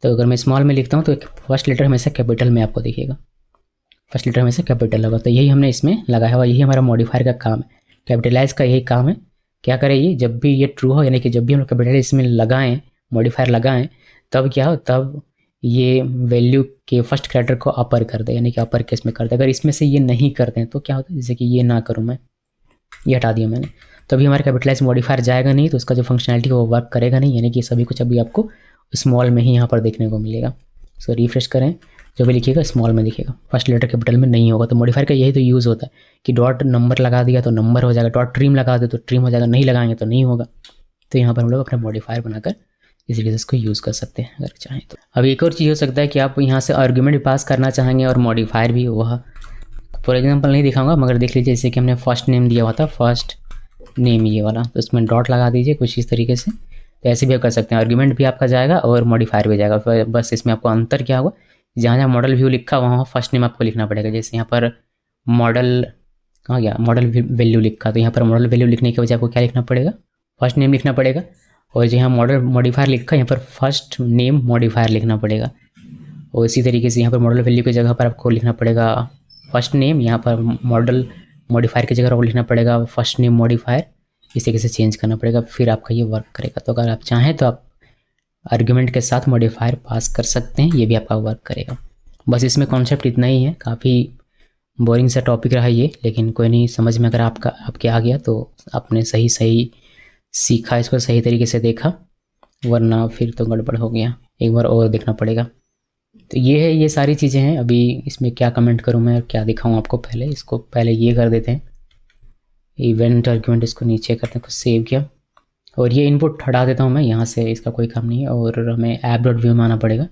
तो अगर मैं स्मॉल में लिखता हूँ तो फर्स्ट लेटर हमेशा कैपिटल में आपको दिखेगा, फर्स्ट लेटर हमेशा कैपिटल होगा। तो यही हमने इसमें लगाया हुआ, यही हमारा मॉडिफायर का काम है, कैपिटलाइज का यही काम है। क्या करें, ये जब भी ये ट्रू हो, यानी कि जब भी हम लोग कैपिटलाइज इसमें लगाएं, मॉडिफायर लगाएं, तब क्या हो, तब ये वैल्यू के फर्स्ट कैरेक्टर को अपर कर दे, यानी कि अपर केस में कर दे। अगर इसमें से ये नहीं करते हैं तो क्या होता है, जैसे कि ये ना करूँ मैं, ये हटा दिया मैंने, तो अभी हमारे कैपिटलाइज मॉडिफायर जाएगा नहीं, तो उसका जो फंक्शनैलिटी वो वर्क करेगा नहीं, यानी कि सभी कुछ अभी आपको स्मॉल में ही यहाँ पर देखने को मिलेगा। सो रिफ्रेश करें, जो भी लिखिएगा स्मॉल में दिखेगा, फर्स्ट लेटर कैपिटल में नहीं होगा। तो मॉडिफायर का यही तो यूज़ होता है कि डॉट नंबर लगा दिया तो नंबर हो जाएगा, डॉट ट्रिम लगा दे तो ट्रिम हो जाएगा, नहीं लगाएंगे तो नहीं होगा। तो यहाँ पर हम लोग अपना मॉडिफायर बनाकर इस तरीके से इसको यूज़ कर सकते हैं अगर चाहें तो। अब एक और चीज़ हो सकता है कि आप यहाँ से आर्गूमेंट भी पास करना चाहेंगे और मॉडिफायर भी, वह फॉर एग्जाम्पल नहीं दिखाऊंगा मगर देख लीजिए, जैसे कि हमने फर्स्ट नेम दिया हुआ था, फर्स्ट नेम ये वाला, तो इसमें डॉट लगा दीजिए कुछ इस तरीके से। तो ऐसे भी आप कर सकते हैं, आर्गूमेंट भी आपका जाएगा और मॉडिफायर भी जाएगा। बस इसमें आपको अंतर क्या होगा, जहाँ जहाँ मॉडल व्यू लिखा वहाँ फर्स्ट नेम आपको लिखना पड़ेगा। जैसे यहाँ पर मॉडल कहाँ गया, मॉडल वैल्यू लिखा, तो यहाँ पर मॉडल वैल्यू लिखने की वजह आपको क्या लिखना पड़ेगा, फर्स्ट नेम लिखना पड़ेगा। और जहाँ मॉडल मॉडिफायर लिखा है यहाँ पर फर्स्ट नेम मॉडिफायर लिखना पड़ेगा। और इसी तरीके से यहाँ पर मॉडल वैल्यू की जगह पर आपको लिखना पड़ेगा फर्स्ट नेम, यहाँ पर मॉडल मॉडिफायर की जगह और लिखना पड़ेगा फर्स्ट नेम मॉडिफायर, इस तरीके से चेंज करना पड़ेगा, फिर आपका ये वर्क करेगा। तो अगर आप चाहें तो आप आर्ग्यूमेंट के साथ मॉडिफायर पास कर सकते हैं, ये भी आपका वर्क करेगा। बस इसमें कॉन्सेप्ट इतना ही है, काफ़ी बोरिंग सा टॉपिक रहा ये, लेकिन कोई नहीं, समझ में अगर आपके आ गया तो आपने सही सीखा, इसको सही तरीके से देखा, वरना फिर तो गड़बड़ हो गया, एक बार और देखना पड़ेगा। तो ये है, ये सारी चीज़ें हैं। अभी इसमें क्या कमेंट करूँ मैं और क्या दिखाऊँ आपको, इसको पहले ये कर देते हैं, इवेंट आर्ग्यूमेंट, इसको नीचे करते हैं, कुछ सेव किया, और ये इनपुट हटा देता हूँ मैं यहाँ से, इसका कोई काम नहीं है। और हमें ऐप डॉट व्यू में आना पड़ेगा,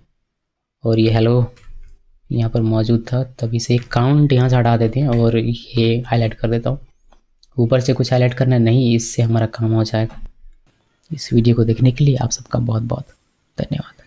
और ये हेलो यहाँ पर मौजूद था, तभी से एक काउंट यहाँ से हटा देते हैं और ये हाईलाइट कर देता हूँ। ऊपर से कुछ हाईलाइट करना नहीं, इससे हमारा काम हो जाएगा। इस वीडियो को देखने के लिए आप सबका बहुत बहुत धन्यवाद।